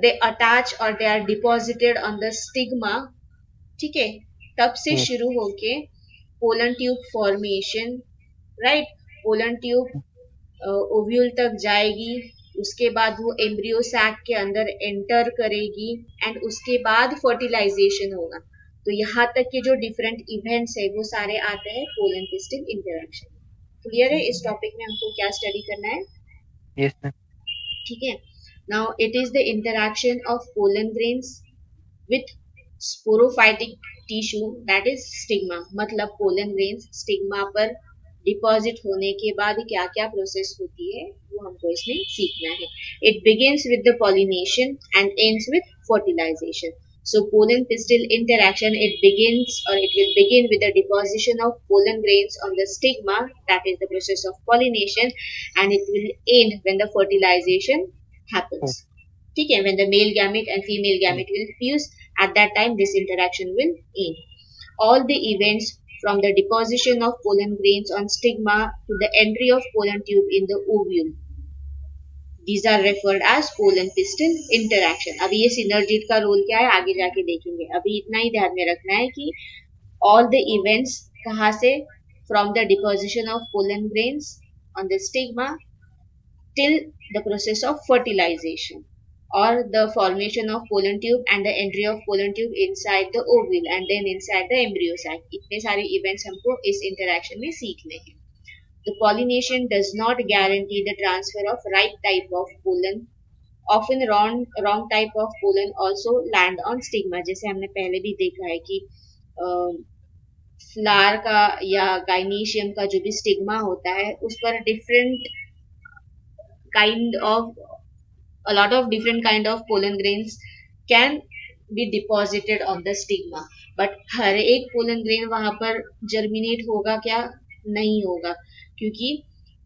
they attach or they are deposited on the stigma। ठीक है, तब से yes, शुरू होके pollen tube formation, right, pollen tube ovule तक जाएगी, उसके बाद वो एम्ब्रियो सैक के अंदर एंटर करेगी एंड उसके बाद फर्टिलाइजेशन होगा। तो यहाँ तक के जो डिफरेंट इवेंट्स है वो सारे आते हैं पोलन पिस्टिल इंटरैक्शन। क्लियर है इस टॉपिक में हमको क्या स्टडी करना है? yes, ma'am. ठीक है, now it is the interaction of pollen grains with sporophytic tissue that is stigma. मतलब पोलन ग्रेन्स स्टिग्मा पर डिपॉजिट होने के बाद क्या क्या प्रोसेस होती है वो हमको इसमें सीखना है। It begins with the pollination and ends with fertilisation. So pollen pistil interaction, it begins or it will begin with the deposition of pollen grains on the stigma, that is the process of pollination, and it will end when the fertilization happens. ठीक है, when the male gamete and female gamete will fuse, at that time this interaction will end. All the events from the deposition of pollen grains on stigma to the entry of pollen tube in the ovule, these are referred as pollen pistil interaction। अभी ये synergid का role क्या है आगे जाके देखेंगे। अभी इतना ही ध्यान में रखना है कि all the events कहाँ से, from the deposition of pollen grains on the stigma till the process of fertilization or the formation of pollen tube and the entry of pollen tube inside the ovule and then inside the embryo sac। इतने सारे events हमको इस interaction में सीखने हैं। The pollination does not guarantee the transfer of right type of pollen। Often wrong type of pollen also land on stigma। जैसे हमने पहले भी देखा है कि फ्लावर का या गाइनीशियम का जो भी स्टिग्मा होता है उस पर different kind of a lot of different kind of pollen grains can be deposited on the stigma. But हर एक पोलन ग्रेन वहां पर जर्मिनेट होगा क्या? नहीं होगा, क्योंकि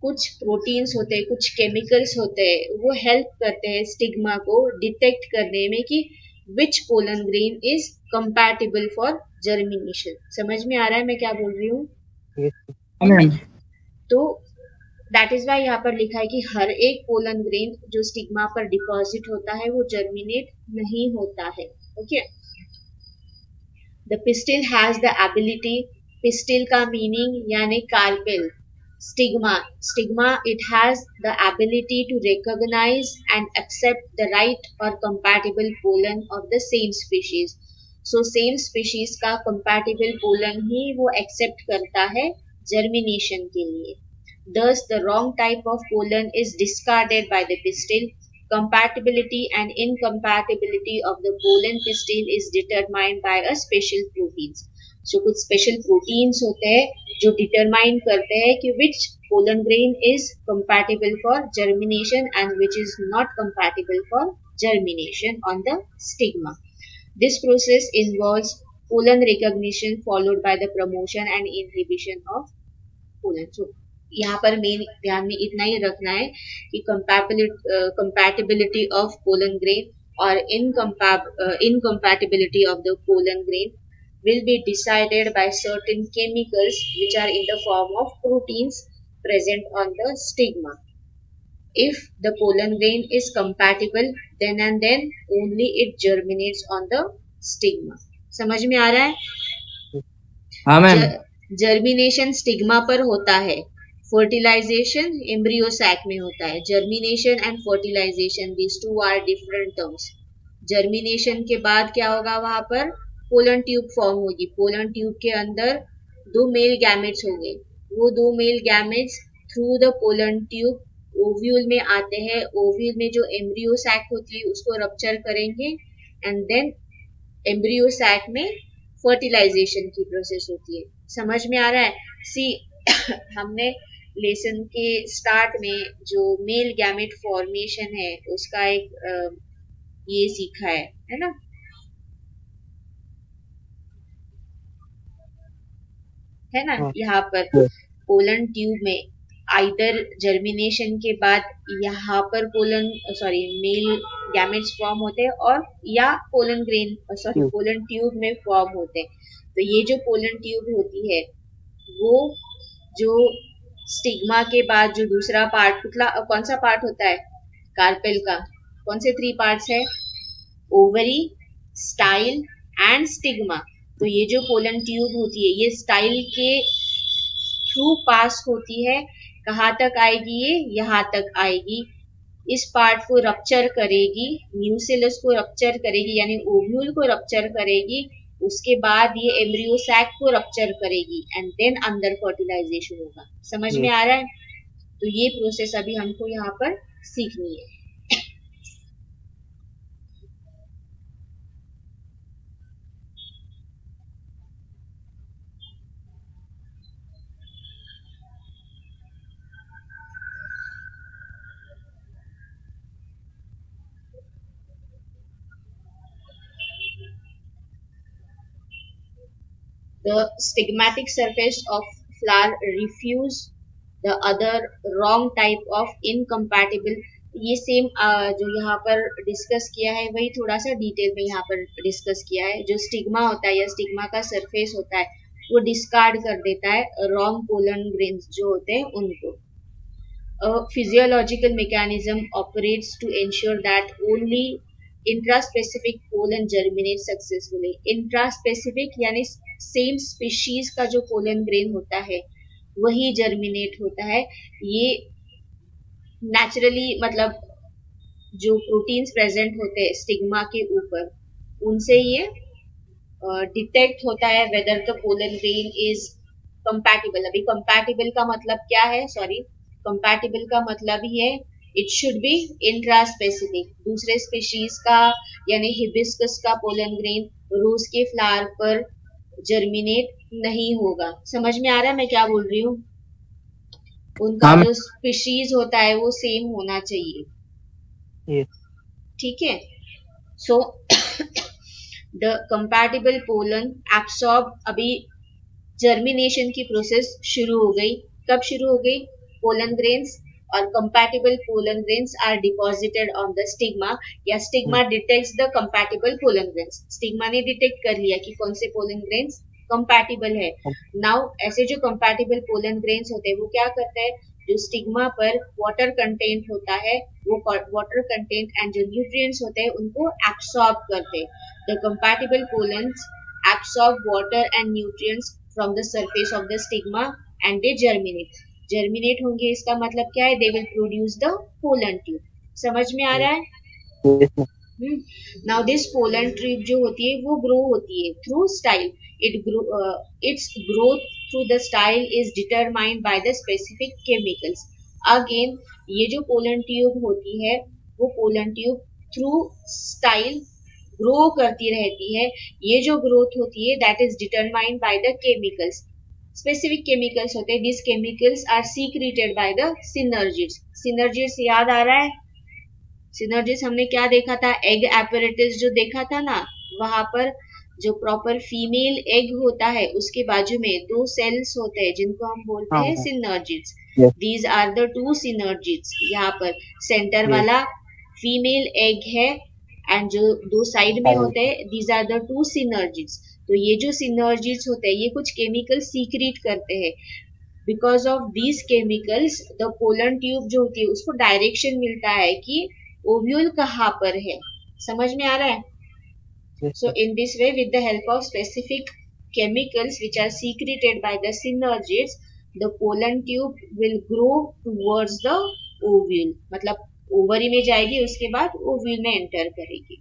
कुछ प्रोटीन्स होते हैं, कुछ केमिकल्स होते हैं, वो हेल्प करते हैं स्टिग्मा को डिटेक्ट करने में कि which pollen grain is compatible for germination. समझ में आ रहा है मैं क्या बोल रही हूँ? Yes. हाँ मैम। तो दैट इज वाई यहाँ पर लिखा है कि हर एक पोलन ग्रेन जो स्टिग्मा पर डिपॉजिट होता है वो जर्मिनेट नहीं होता है. Okay. The pistil has the ability, pistil का मीनिंग यानी carpel, stigma, stigma it has the ability to recognise and accept the right और compatible pollen of the same species. So same species का compatible pollen ही वो accept करता है germination के लिए. Thus, the wrong type of pollen is discarded by the pistil. Compatibility and incompatibility of the pollen pistil is determined by a special proteins. So, कुछ special proteins होते हैं जो determine करते हैं कि which pollen grain is compatible for germination and which is not compatible for germination on the stigma. This process involves pollen recognition followed by the promotion and inhibition of pollen. So, यहाँ पर main ध्यान में इतना ही रखना है कि compatibility of pollen grain और incompatibility of the pollen grain will be decided by certain chemicals which are in the form of proteins present on the stigma. If the pollen grain is compatible, then and then only it germinates on the stigma. समझ में आ रहा है? हाँ ma'am. Germination stigma पर होता है, fertilisation embryo sac में होता है. Germination and fertilisation, these two are different terms. Germination के बाद क्या होगा? वहां पर पोलन ट्यूब फॉर्म होगी. पोलन ट्यूब के अंदर दो मेल गैमेट्स होंगे. वो दो male gametes through the pollen tube ovule में आते हैं. ओव्यूल में जो एम्ब्रियो सैक होती है उसको रप्चर करेंगे एंड देन एम्ब्रियो सैक में फर्टिलाइजेशन की प्रोसेस होती है. समझ में आ रहा है? सी हमने लेसन के स्टार्ट में जो मेल गैमेट फॉर्मेशन है उसका एक ये सीखा है ना? है ना? हाँ. यहाँ पर Yes. पोलन ट्यूब में आइदर जर्मिनेशन के बाद यहाँ पर पोलन मेल गैमेट्स फॉर्म होते हैं और या पोलन ग्रेन पोलन ट्यूब में फॉर्म होते हैं. तो ये जो पोलन ट्यूब होती है वो जो स्टिग्मा के बाद जो दूसरा पार्ट कौन सा पार्ट होता है? कार्पेल का. कौन से 3 पार्ट्स है? Ovary, style and stigma. तो ये जो पोलन ट्यूब होती है ये स्टाइल के थ्रू पास होती है. कहाँ तक आएगी? ये यहाँ तक आएगी. इस पार्ट को रप्चर करेगी, म्यूसिलस को रप्चर करेगी यानी ओव्यूल को रप्चर करेगी. उसके बाद ये एम्ब्रियो सैक को रप्चर करेगी एंड देन अंदर फर्टिलाइजेशन होगा. समझ में आ रहा है? तो ये प्रोसेस अभी हमको यहाँ पर सीखनी है. The stigmatic surface of flower refuse the other wrong type of incompatible. ये सेम जो यहाँ पर डिस्कस किया है वही थोड़ा सा डिटेल में यहाँ पर डिस्कस किया है. जो स्टिग्मा होता है या स्टिग्मा का सरफेस होता है वो डिस्कार्ड कर देता है रॉन्ग पोलन ग्रेन्स जो होते हैं उनको. Physiological mechanism operates to ensure that only intraspecific pollen germinate successfully. Intraspecific यानी सेम स्पीशीज का जो पोलन ग्रेन होता है वही जर्मिनेट होता है. ये नेचुरली मतलब जो प्रोटीन्स प्रेजेंट होते हैं स्टिग्मा के ऊपर उनसे ये डिटेक्ट होता है whether the pollen grain is compatible. अभी कंपैटिबल का मतलब क्या है? कंपैटिबल का मतलब ही है इट शुड बी इंट्रास्पेसिफिक. दूसरे स्पीशीज का यानी हिबिस्कस का पोलन ग्रेन रोज के फ्लावर पर जर्मिनेट नहीं होगा. समझ में आ रहा है मैं क्या बोल रही हूँ? उनका जो स्पीशीज होता है वो सेम होना चाहिए. Yes. ठीक है. So the compatible pollen absorb, अभी जर्मिनेशन की प्रोसेस शुरू हो गई. कब शुरू हो गई? पोलन ग्रेन्स और compatible pollen grains are deposited on the stigma, या stigma detects the compatible pollen grains. Stigma ने डिटेक्ट कर लिया कि कौन से पोलन ग्रेन्स कंपैटिबल है. नाउ ऐसे जो कंपैटिबल पोलन ग्रेन्स होते हैं वो क्या करते हैं, जो स्टिग्मा पर वाटर कंटेंट होता है वो वाटर कंटेंट एंड जो न्यूट्रिएंट्स होते हैं उनको एब्सॉर्ब करते हैं. The compatible pollens absorb water and nutrients from the surface of the stigma and they germinate. Germinate होंगे इसका मतलब क्या है? They will produce the pollen tube. समझ में आ रहा है? Now this pollen tube जो होती है वो grow होती है through style. Its growth through the style is determined by the specific chemicals. Again ये जो pollen tube होती है वो pollen tube through style grow करती रहती है. ये जो ग्रोथ होती है that is determined by the chemicals. Specific chemicals होते हैं. This chemicals are secreted by the synergids. Synergids याद आ रहा है? सिनर्जिड्स हमने क्या देखा था? एग एपरेटिस जो देखा था ना, वहां पर जो प्रॉपर फीमेल एग होता है उसके बाजू में दो सेल्स होते हैं जिनको हम बोलते हैं synergids. These are the two synergids. यहाँ पर सेंटर वाला फीमेल एग है एंड जो दो साइड में होते हैं these are the two synergids. तो ये जो सिनर्जिड्स होते हैं ये कुछ केमिकल सीक्रेट करते हैं. Because of these chemicals the pollen tube जो होती है उसको डायरेक्शन मिलता है कि ओव्यूल कहाँ पर है. समझ में आ रहा है? So in this way, with the help of specific chemicals which are secreted by the synergids, the pollen tube will grow towards the ovule. मतलब ओवरी में जाएगी उसके बाद ओव्यूल में एंटर करेगी.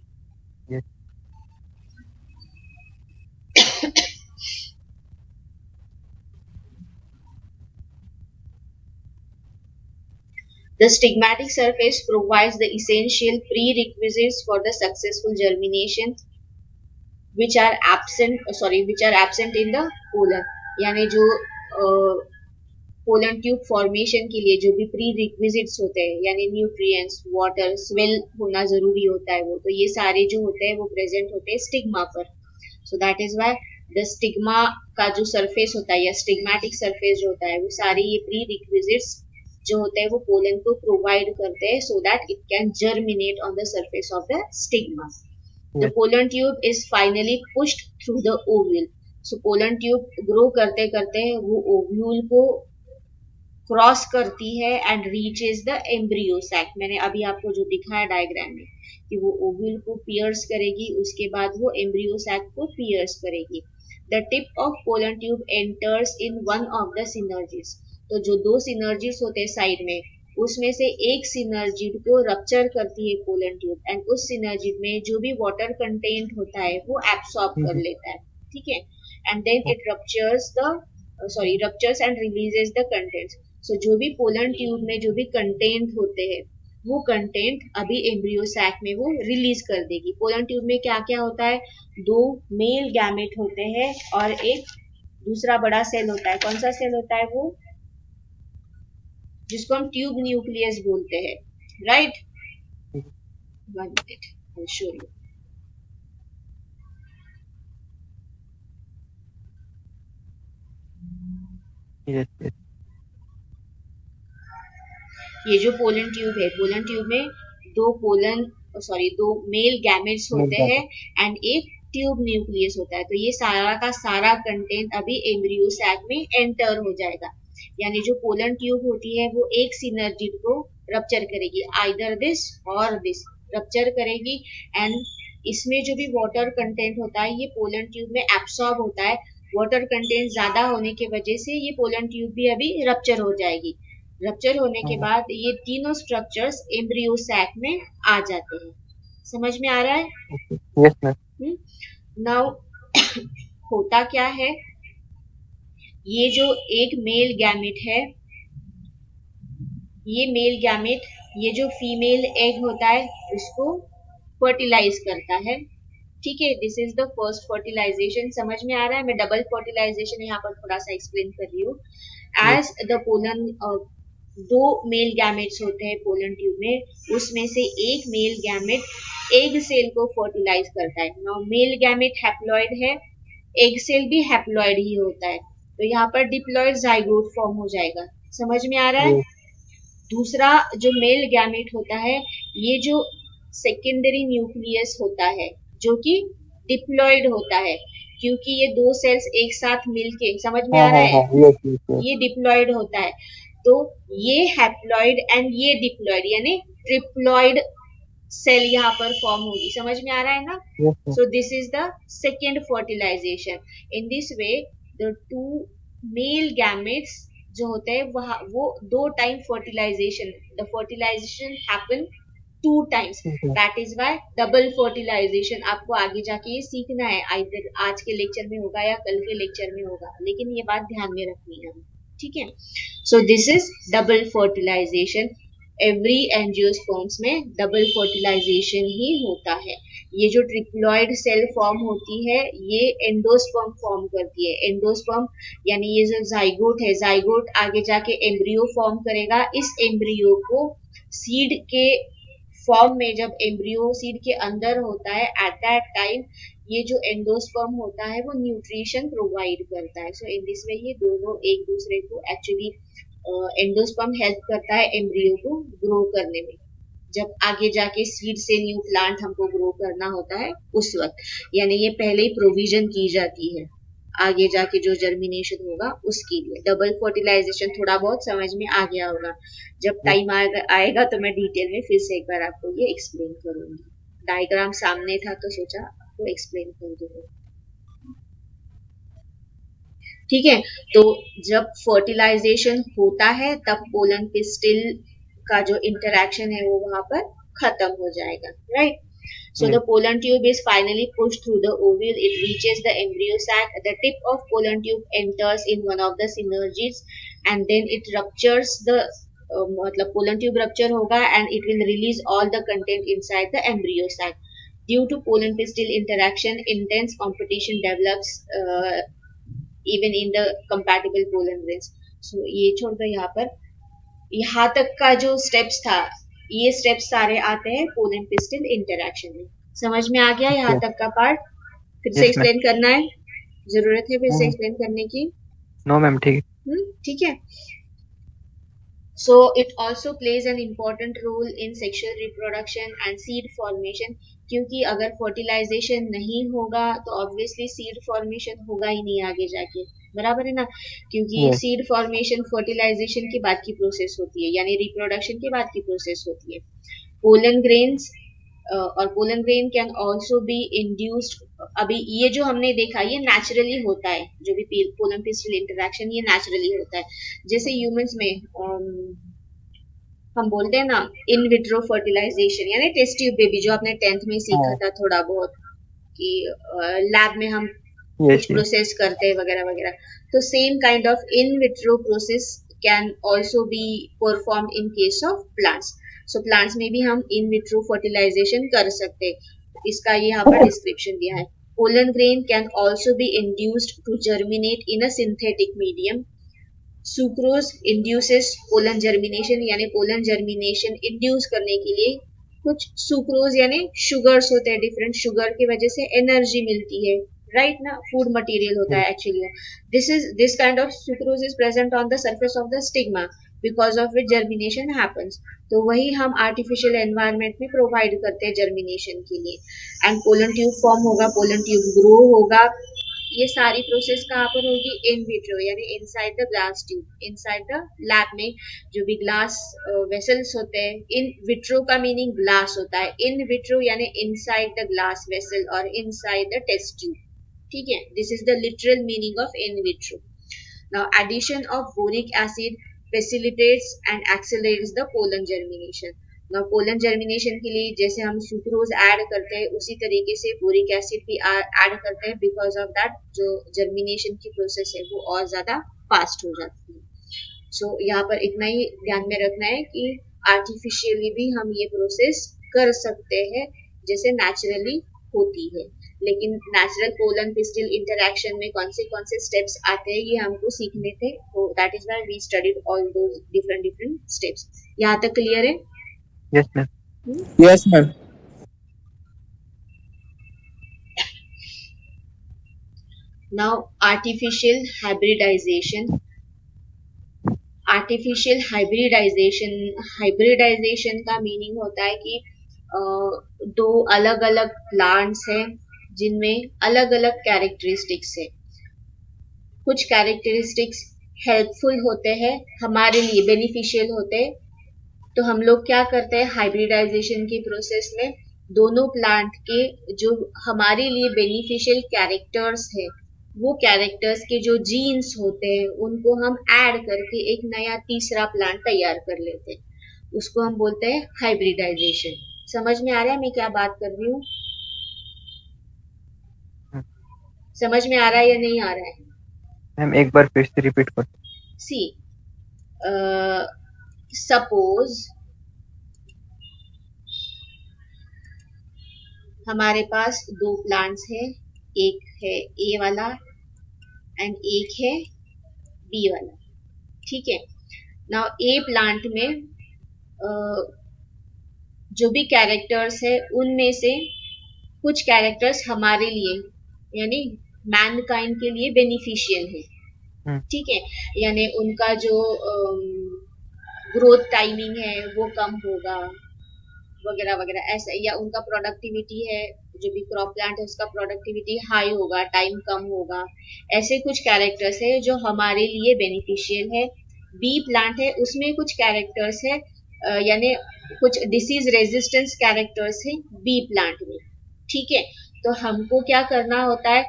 The stigmatic surface provides the essential prerequisites for the successful germination which are absent in the pollen. यानी जो pollen tube formation के लिए जो भी प्री रिक्विजिट्स होते हैं यानी न्यूट्रिएंट्स, वाटर, स्वेल होना जरूरी होता है, वो तो ये सारे जो होते हैं वो प्रेजेंट होते हैं स्टिग्मा पर. सो that is why the stigma का जो सरफेस होता है या स्टिग्मेटिक सरफेस जो होता है वो सारे ये प्री रिक्विजिट्स जो होते हैं वो पोलन को प्रोवाइड करते हैं so that it can germinate on the surface of the stigma. The pollen tube is finally pushed through the ovule. So pollen tube grow करते करते वो ओव्यूल को क्रॉस करती है and reaches the embryo sac. मैंने अभी आपको जो दिखाया डायग्राम में कि वो ओव्यूल को पियर्स करेगी, उसके बाद वो एम्ब्रियो सैक को पियर्स करेगी. The tip of pollen tube enters in one of the synergids. तो जो दो सिनर्जिड्स होते हैं साइड में उसमें से एक सिनर्जिड को रप्चर करती है पोलन ट्यूब एंड उस सिनर्जिड में जो भी वाटर कंटेंट होता है वो एब्सॉर्ब कर लेता है. ठीक है. And then it ruptures and releases the contents. So जो भी पोलन ट्यूब में जो भी कंटेंट होते हैं वो कंटेंट अभी एम्ब्रियो सैक में वो रिलीज कर देगी. पोलन ट्यूब में क्या क्या होता है? दो मेल गैमेट होते हैं और एक दूसरा बड़ा सेल होता है. कौन सा सेल होता है वो? जिसको हम ट्यूब न्यूक्लियस बोलते हैं. Right? 1 minute, I'll show you. yes. ये जो पोलन ट्यूब है, पोलन ट्यूब में दो मेल गैमेट्स होते हैं एंड एक ट्यूब न्यूक्लियस होता है. तो ये सारा का सारा कंटेंट अभी एम्ब्रियो सैक में एंटर हो जाएगा. यानी जो पोलन ट्यूब होती है वो एक सिनर्जिड को रप्चर करेगी, आइदर दिस और दिस रप्चर करेगी एंड इसमें जो भी वाटर कंटेंट होता है ये पोलन ट्यूब में एब्सॉर्ब होता है. वाटर कंटेंट ज्यादा होने की वजह से ये पोलन ट्यूब भी अभी रप्चर हो जाएगी. रप्चर होने के बाद ये तीनों स्ट्रक्चर्स एम्ब्रियो सैक में आ जाते हैं. समझ में आ रहा है? yes ma'am. नाउ होता क्या है, ये जो एक मेल गैमेट है, ये मेल गैमेट ये जो फीमेल एग होता है उसको फर्टिलाइज करता है. ठीक है. This is the first fertilisation. समझ में आ रहा है? मैं डबल फर्टिलाइजेशन यहाँ पर थोड़ा सा एक्सप्लेन कर रही हूँ. एज द पोलन दो मेल गैमेट्स होते हैं पोलन ट्यूब में, उसमें से एक मेल गैमेट एग सेल को फर्टिलाइज करता है। नाउ मेल गैमेट हैप्लॉइड है, एग सेल भी हैप्लॉइड ही होता है, तो यहाँ पर डिप्लॉइड जाइगोट फॉर्म हो जाएगा। समझ में आ रहा है? yes, दूसरा जो मेल गैमेट होता है, ये जो सेकेंडरी न्यूक्लियस होता है जो कि डिप्लॉइड होता है, क्योंकि ये दो सेल्स एक साथ मिलके, समझ में हाँ आ रहा हाँ है, हाँ, yes, yes, yes, ये डिप्लॉइड होता है। तो ये हैप्लॉइड एंड ये डिप्लॉइड यानी ट्रिप्लॉइड सेल यहाँ पर फॉर्म होगी। समझ में आ रहा है ना? yes, yes, So this is the second fertilization. In this way, the two male gametes जो होते हैं वह वो दो time fertilization, the fertilization happen two times. okay, That is why double fertilization आपको आगे जाके ये सीखना है, either आज के लेक्चर में होगा या कल के लेक्चर में होगा, लेकिन ये बात ध्यान में रखनी है, ठीक है? So this is double fertilization. Every angiosperms में डबल फर्टिलाइजेशन ही होता है। ये जो ट्रिप्लॉइड सेल फॉर्म होती है ये एंडोस्पर्म फॉर्म करती है। एंडोस्पर्म यानी ये जो जाइगोट है, जाइगोट आगे जाके एम्ब्रियो फॉर्म करेगा। इस एम्ब्रियो को सीड के फॉर्म में, जब एम्ब्रियो सीड के अंदर होता है, एट दैट टाइम ये जो एंडोस्पर्म होता है वो न्यूट्रिशन प्रोवाइड करता है। सो इन दिस वे ये दोनों एक दूसरे को एक्चुअली एंडोस्पर्म हेल्प करता है एम्ब्रियो को ग्रो करने में, जब आगे जाके सीड से न्यू प्लांट हमको ग्रो करना होता है उस वक्त, यानी ये पहले ही प्रोविजन की जाती है आगे जाके जो जर्मिनेशन होगा उसके लिए। डबल फर्टिलाइजेशन थोड़ा बहुत समझ में आ गया होगा, जब टाइम आएगा तो मैं डिटेल में फिर से एक बार आपको ये एक्सप्लेन करूंगी। डायग्राम सामने था तो सोचा आपको एक्सप्लेन कर दूंगा, ठीक है? तो जब फर्टिलाइजेशन होता है तब पोलन पिस्टिल का जो इंटरेक्शन है वो वहां पर खत्म हो जाएगा, right? So the pollen tube is finally pushed through the ovule. It reaches the embryo sac. The tip of pollen tube enters in one of the synergies, and then it ruptures the मतलब pollen tube rupture होगा and it will release all the content inside the embryo sac. Due to pollen pistil interaction, intense competition develops even in the compatible pollen grains. So ये छोड़ दो यहाँ पर, यहाँ तक का जो स्टेप्स था ये स्टेप्स सारे आते हैं पोलन पिस्टिल इंटरैक्शन में। समझ में आ गया यहाँ okay, तक का पार्ट? फिर से yes, ma'am, एक्सप्लेन करना है? जरूरत है फिर से no, एक्सप्लेन करने की? no, ma'am, ठीक ठीक है। So it also plays an important role in sexual reproduction and seed formation, क्योंकि अगर फर्टिलाइजेशन नहीं होगा तो ऑब्वियसली सीड फॉर्मेशन होगा ही नहीं आगे जाके, बराबर है ना? क्योंकि है, yes, सीड फॉर्मेशन फर्टिलाइजेशन के बाद की प्रोसेस होती है, यानी रिप्रोडक्शन के बाद की प्रोसेस होती है। पोलन ग्रेन्स और pollen grain can also be induced. अभी ये जो हमने देखा ये नेचुरली होता है, जो भी पोलन पिस्टिल इंटरेक्शन ये नेचुरली होता है। जैसे ह्यूमंस में हम बोलते हैं ना इन विट्रो फर्टिलाइजेशन, यानी टेस्ट ट्यूब बेबी, जो आपने 10th में सीखा हाँ, था थोड़ा बहुत कि लैब में हम yes, कुछ प्रोसेस करते हैं वगैरह वगैरह, तो same kind of in vitro process can also be performed in case of plants. So plants में भी हम इन विट्रो फर्टिलाइजेशन कर सकते हैं, इसका ये यहाँ पर डिस्क्रिप्शन दिया है। Pollen grain can also be induced to germinate in a synthetic medium. Sucrose induces pollen germination, यानी पोलन जर्मिनेशन इंड्यूस करने के लिए कुछ सुक्रोज यानी शुगर्स होते हैं, डिफरेंट शुगर की वजह से एनर्जी मिलती है, राइट ना? फूड मटेरियल होता है actually. This kind of sucrose is present on the surface of the stigma because of which germination happens. तो वही हम आर्टिफिशियल एनवायरनमेंट में प्रोवाइड करते हैं जर्मिनेशन के लिए, एंड पोलन ट्यूब फॉर्म होगा, पोलन ट्यूब ग्रो होगा। ये सारी प्रोसेस कहाँ पर होगी? इन विट्रो, यानी inside the glass tube, inside the lab में जो भी ग्लास वेसल्स होते हैं। इन विट्रो का मीनिंग ग्लास होता है, इन विट्रो यानी इनसाइड द ग्लास वेसल और इनसाइड द टेस्ट ट्यूब, ठीक है? This is the literal meaning of in vitro. Now addition of boric acid facilitates and accelerates the pollen germination. Now pollen germination के लिए जैसे हम sucrose add करते हैं उसी तरीके से बोरिक एसिड भी ऐड करते हैं, बिकॉज ऑफ दैट जो जर्मिनेशन की प्रोसेस है वो और ज्यादा फास्ट हो जाती है। सो यहाँ पर इतना ही ध्यान में रखना है कि आर्टिफिशियली भी हम ये प्रोसेस कर सकते हैं जैसे नेचुरली होती है, लेकिन नेचुरल पोलन पिस्टिल इंटरेक्शन में कौन से स्टेप्स आते हैं ये हमको सीखने थे, तो that is why we studied all those different different steps. यहाँ तक क्लियर है? Yes, ma'am. Yes, ma'am. Now artificial hybridization. Artificial hybridization का मीनिंग होता है कि दो अलग अलग प्लांट्स हैं जिनमें अलग अलग कैरेक्टरिस्टिक्स है। कुछ कैरेक्टरिस्टिक्स हेल्पफुल होते हैं, हमारे लिए बेनिफिशियल होते हैं, तो हम लोग क्या करते हैं हाइब्रिडाइजेशन के प्रोसेस में दोनों प्लांट के जो हमारे लिए बेनिफिशियल कैरेक्टर्स है वो कैरेक्टर्स के जो जीन्स होते हैं उनको हम ऐड करके एक नया तीसरा प्लांट तैयार कर लेते हैं, उसको हम बोलते हैं हाइब्रिडाइजेशन। समझ में आ रहा है मैं क्या बात कर रही हूँ? समझ में आ रहा है या नहीं आ रहा है? मैम एक बार फिर से रिपीट कर। सी सपोज हमारे पास दो प्लांट्स हैं, एक है ए वाला एंड एक है बी वाला, ठीक है। नाउ ए प्लांट में जो भी कैरेक्टर्स है उनमें से कुछ कैरेक्टर्स हमारे लिए यानी मैनकाइंड के लिए बेनिफिशियल है, ठीक है। यानी उनका जो ग्रोथ टाइमिंग है वो कम होगा वगैरह वगैरह ऐसा, या उनका प्रोडक्टिविटी है, जो भी क्रॉप प्लांट है उसका प्रोडक्टिविटी हाई होगा, टाइम कम होगा, ऐसे कुछ कैरेक्टर्स है जो हमारे लिए बेनिफिशियल है। बी प्लांट है उसमें कुछ कैरेक्टर्स है यानी कुछ डिसीज रेजिस्टेंस कैरेक्टर्स है बी प्लांट में, ठीक है। तो हमको क्या करना होता है,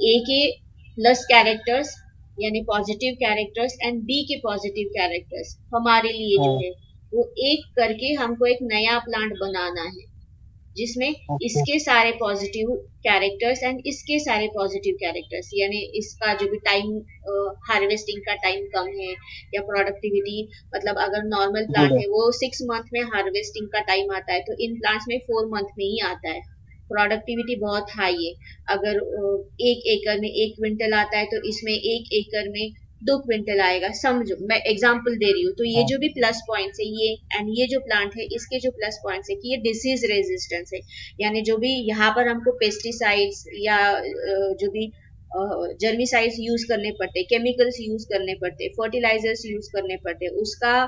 ए के प्लस कैरेक्टर्स यानी पॉजिटिव कैरेक्टर्स एंड बी के पॉजिटिव कैरेक्टर्स हमारे लिए जो है वो एक करके हमको एक नया प्लांट बनाना है जिसमें इसके सारे पॉजिटिव कैरेक्टर्स एंड इसके सारे पॉजिटिव कैरेक्टर्स, यानी इसका जो भी टाइम हार्वेस्टिंग का टाइम कम है या प्रोडक्टिविटी, मतलब अगर नॉर्मल प्लांट है वो 6 मंथ में हार्वेस्टिंग का टाइम आता है तो इन प्लांट्स में 4 मंथ में ही आता है। प्रोडक्टिविटी बहुत हाई है, अगर 1 एकड़ में 1 क्विंटल आता है तो इसमें 1 एकड़ में 2 क्विंटल आएगा। समझो मैं एग्जांपल दे रही हूँ। तो ये जो भी प्लस पॉइंट्स है ये एंड ये जो प्लांट है इसके जो प्लस पॉइंट्स है कि ये डिसीज रेजिस्टेंस है, यानी जो भी यहाँ पर हमको पेस्टिसाइड्स या जो भी जर्मिसाइड्स यूज करने पड़ते, केमिकल्स यूज करने पड़ते, फर्टिलाइजर्स यूज करने पड़ते, उसका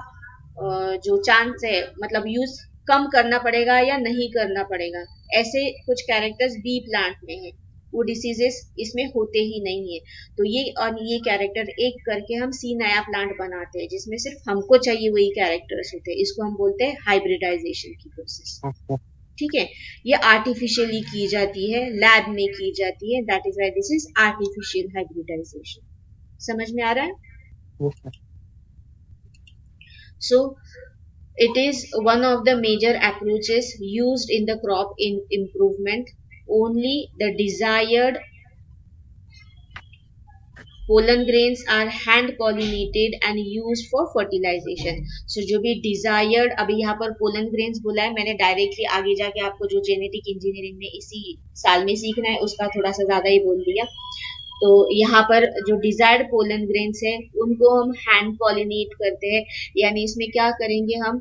जो चांस है मतलब यूज कम करना पड़ेगा या नहीं करना पड़ेगा, ऐसे कुछ कैरेक्टर्स बी प्लांट में है, वो डिसीजेस इसमें होते ही नहीं है। तो ये और ये कैरेक्टर एक करके हम सी नया प्लांट बनाते हैं जिसमें सिर्फ हमको चाहिए वही कैरेक्टर्स होते हैं, इसको हम बोलते हैं हाइब्रिडाइजेशन की प्रोसेस, ठीक है। ये आर्टिफिशियली की जाती है, लैब में की जाती है, that is why this is artificial hybridization. समझ में आ रहा है? So it is one of the major approaches used in the crop in improvement. Only the desired pollen grains are hand pollinated and used for fertilization. So जो भी desired, अभी यहाँ पर pollen grains बोला है मैंने, डायरेक्टली आगे जाके आपको जो जेनेटिक इंजीनियरिंग में इसी साल में सीखना है उसका थोड़ा सा ज्यादा ही बोल दिया। तो यहाँ पर जो डिजायर्ड पोलन ग्रेन्स है उनको हम हैंड पॉलिनेट करते हैं, यानी इसमें क्या करेंगे हम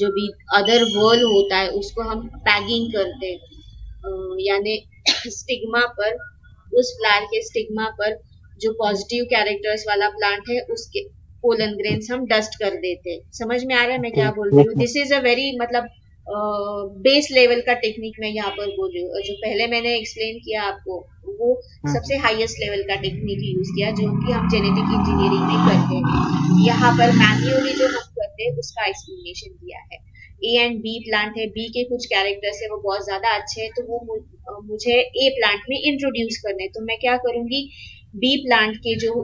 जो भी अदर वर्ल होता है उसको हम पैगिंग करते हैं, यानी स्टिग्मा पर, उस फ्लावर के स्टिग्मा पर जो पॉजिटिव कैरेक्टर्स वाला प्लांट है उसके पोलन ग्रेन्स हम डस्ट कर देते हैं। समझ में आ रहा है मैं क्या बोल रही हूँ? दिस इज अ वेरी मतलब बेस लेवल का टेक्निक मैं यहाँ पर बोल रही हूँ। जो पहले मैंने एक्सप्लेन किया आपको वो सबसे हाईएस्ट लेवल का टेक्निक यूज किया जो कि हम जेनेटिक इंजीनियरिंग में करते हैं। यहाँ पर मैन्युअली जो हम करते हैं उसका एक्सप्लेनेशन दिया है। ए एंड बी प्लांट है, बी के कुछ कैरेक्टर्स है वो बहुत ज्यादा अच्छे हैं तो वो मुझे ए प्लांट में इंट्रोड्यूस करने, तो मैं क्या करूंगी, बी प्लांट के जो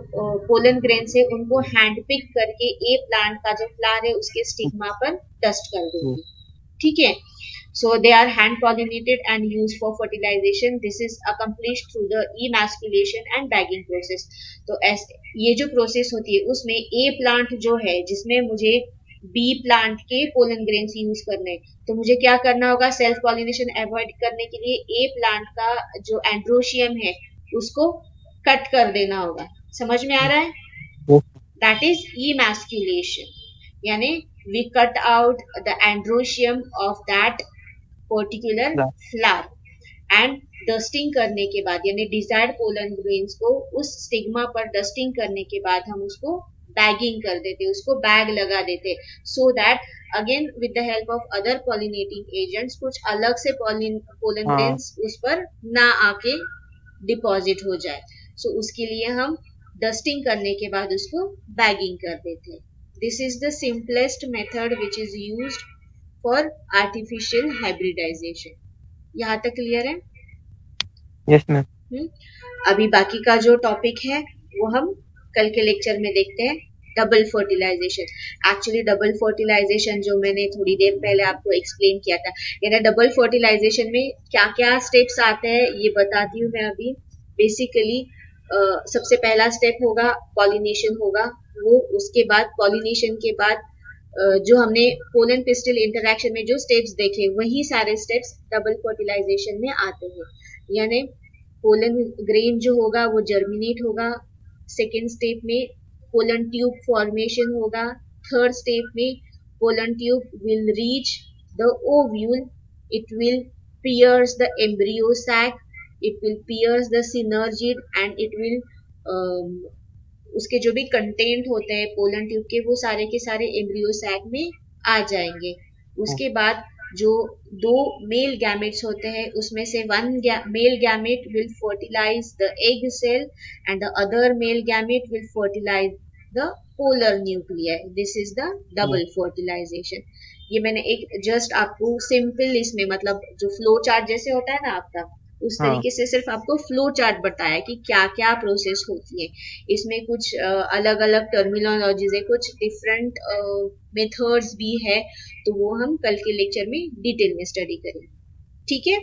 पोलन ग्रेन्स है उनको हैंड पिक करके ए प्लांट का जो फ्लावर है उसके स्टिग्मा पर डस्ट कर दूंगी, ठीक है। So they are hand pollinated and used for fertilization. This is accomplished through the emasculation and bagging process. तो ऐसे ये जो प्रोसेस होती है उसमें ए प्लांट जो है जिसमें मुझे बी प्लांट के पोलन ग्रेन्स यूज करने, तो मुझे क्या करना होगा? सेल्फ पॉलिनेशन अवॉइड करने के लिए ए प्लांट का जो एंड्रोशियम है उसको कट कर देना होगा। समझ में आ रहा है? दैट इज इमैस्कुलेशन, यानी we cut out the androecium of that particular flower and dusting करने के बाद, यानी डिजायर्ड पोलन ग्रेन्स को उस स्टिग्मा पर डस्टिंग करने के बाद हम उसको बैगिंग कर देते, उसको बैग लगा देते, so that again with the help of other pollinating agents कुछ अलग से पोलन ग्रेन्स उस पर ना आके डिपॉजिट हो जाए। सो उसके लिए हम डस्टिंग करने के बाद उसको बैगिंग कर देते। This is the simplest method which is used for artificial hybridization. यहाँ तक क्लियर है? Yes ma'am. अभी बाकी का जो टॉपिक है वो हम कल के लेक्चर में देखते हैं, double fertilization. Actually double fertilization जो मैंने थोड़ी देर पहले आपको एक्सप्लेन किया था, यानी डबल फर्टिलाइजेशन में क्या क्या स्टेप्स आते हैं ये बताती हूँ मैं अभी। बेसिकली सबसे पहला स्टेप होगा पॉलिनेशन होगा, वो उसके बाद पॉलिनेशन के बाद जो हमने पोलन पिस्टल इंटरैक्शन में जो स्टेप्स देखे वही सारे स्टेप्स डबल फर्टिलाइजेशन में आते हैं। यानी पोलन ग्रेन जो होगा वो जर्मिनेट होगा, सेकेंड स्टेप में पोलन ट्यूब फॉर्मेशन होगा, थर्ड स्टेप में pollen tube will reach the ovule, it will pierce the embryo sac, it will pierce the synergid and it will उसके जो भी कंटेंट होते हैं पोलन ट्यूब के वो सारे के सारे एम्ब्रियो सैक में आ जाएंगे। उसके बाद जो दो मेल गैमेट्स होते हैं उसमें से one male gamete will fertilize the egg cell and the other male gamete will fertilize the polar nuclear. This is the double fertilization. ये मैंने एक जस्ट आपको सिंपल इसमें मतलब जो फ्लो चार्ट जैसे होता है ना आपका, उस तरीके से सिर्फ आपको फ्लो चार्ट बताया कि क्या क्या प्रोसेस होती है। इसमें कुछ अलग अलग टर्मिनोलॉजीज है, कुछ डिफरेंट मेथड्स भी है, तो वो हम कल के लेक्चर में डिटेल में स्टडी करेंगे। ठीक है?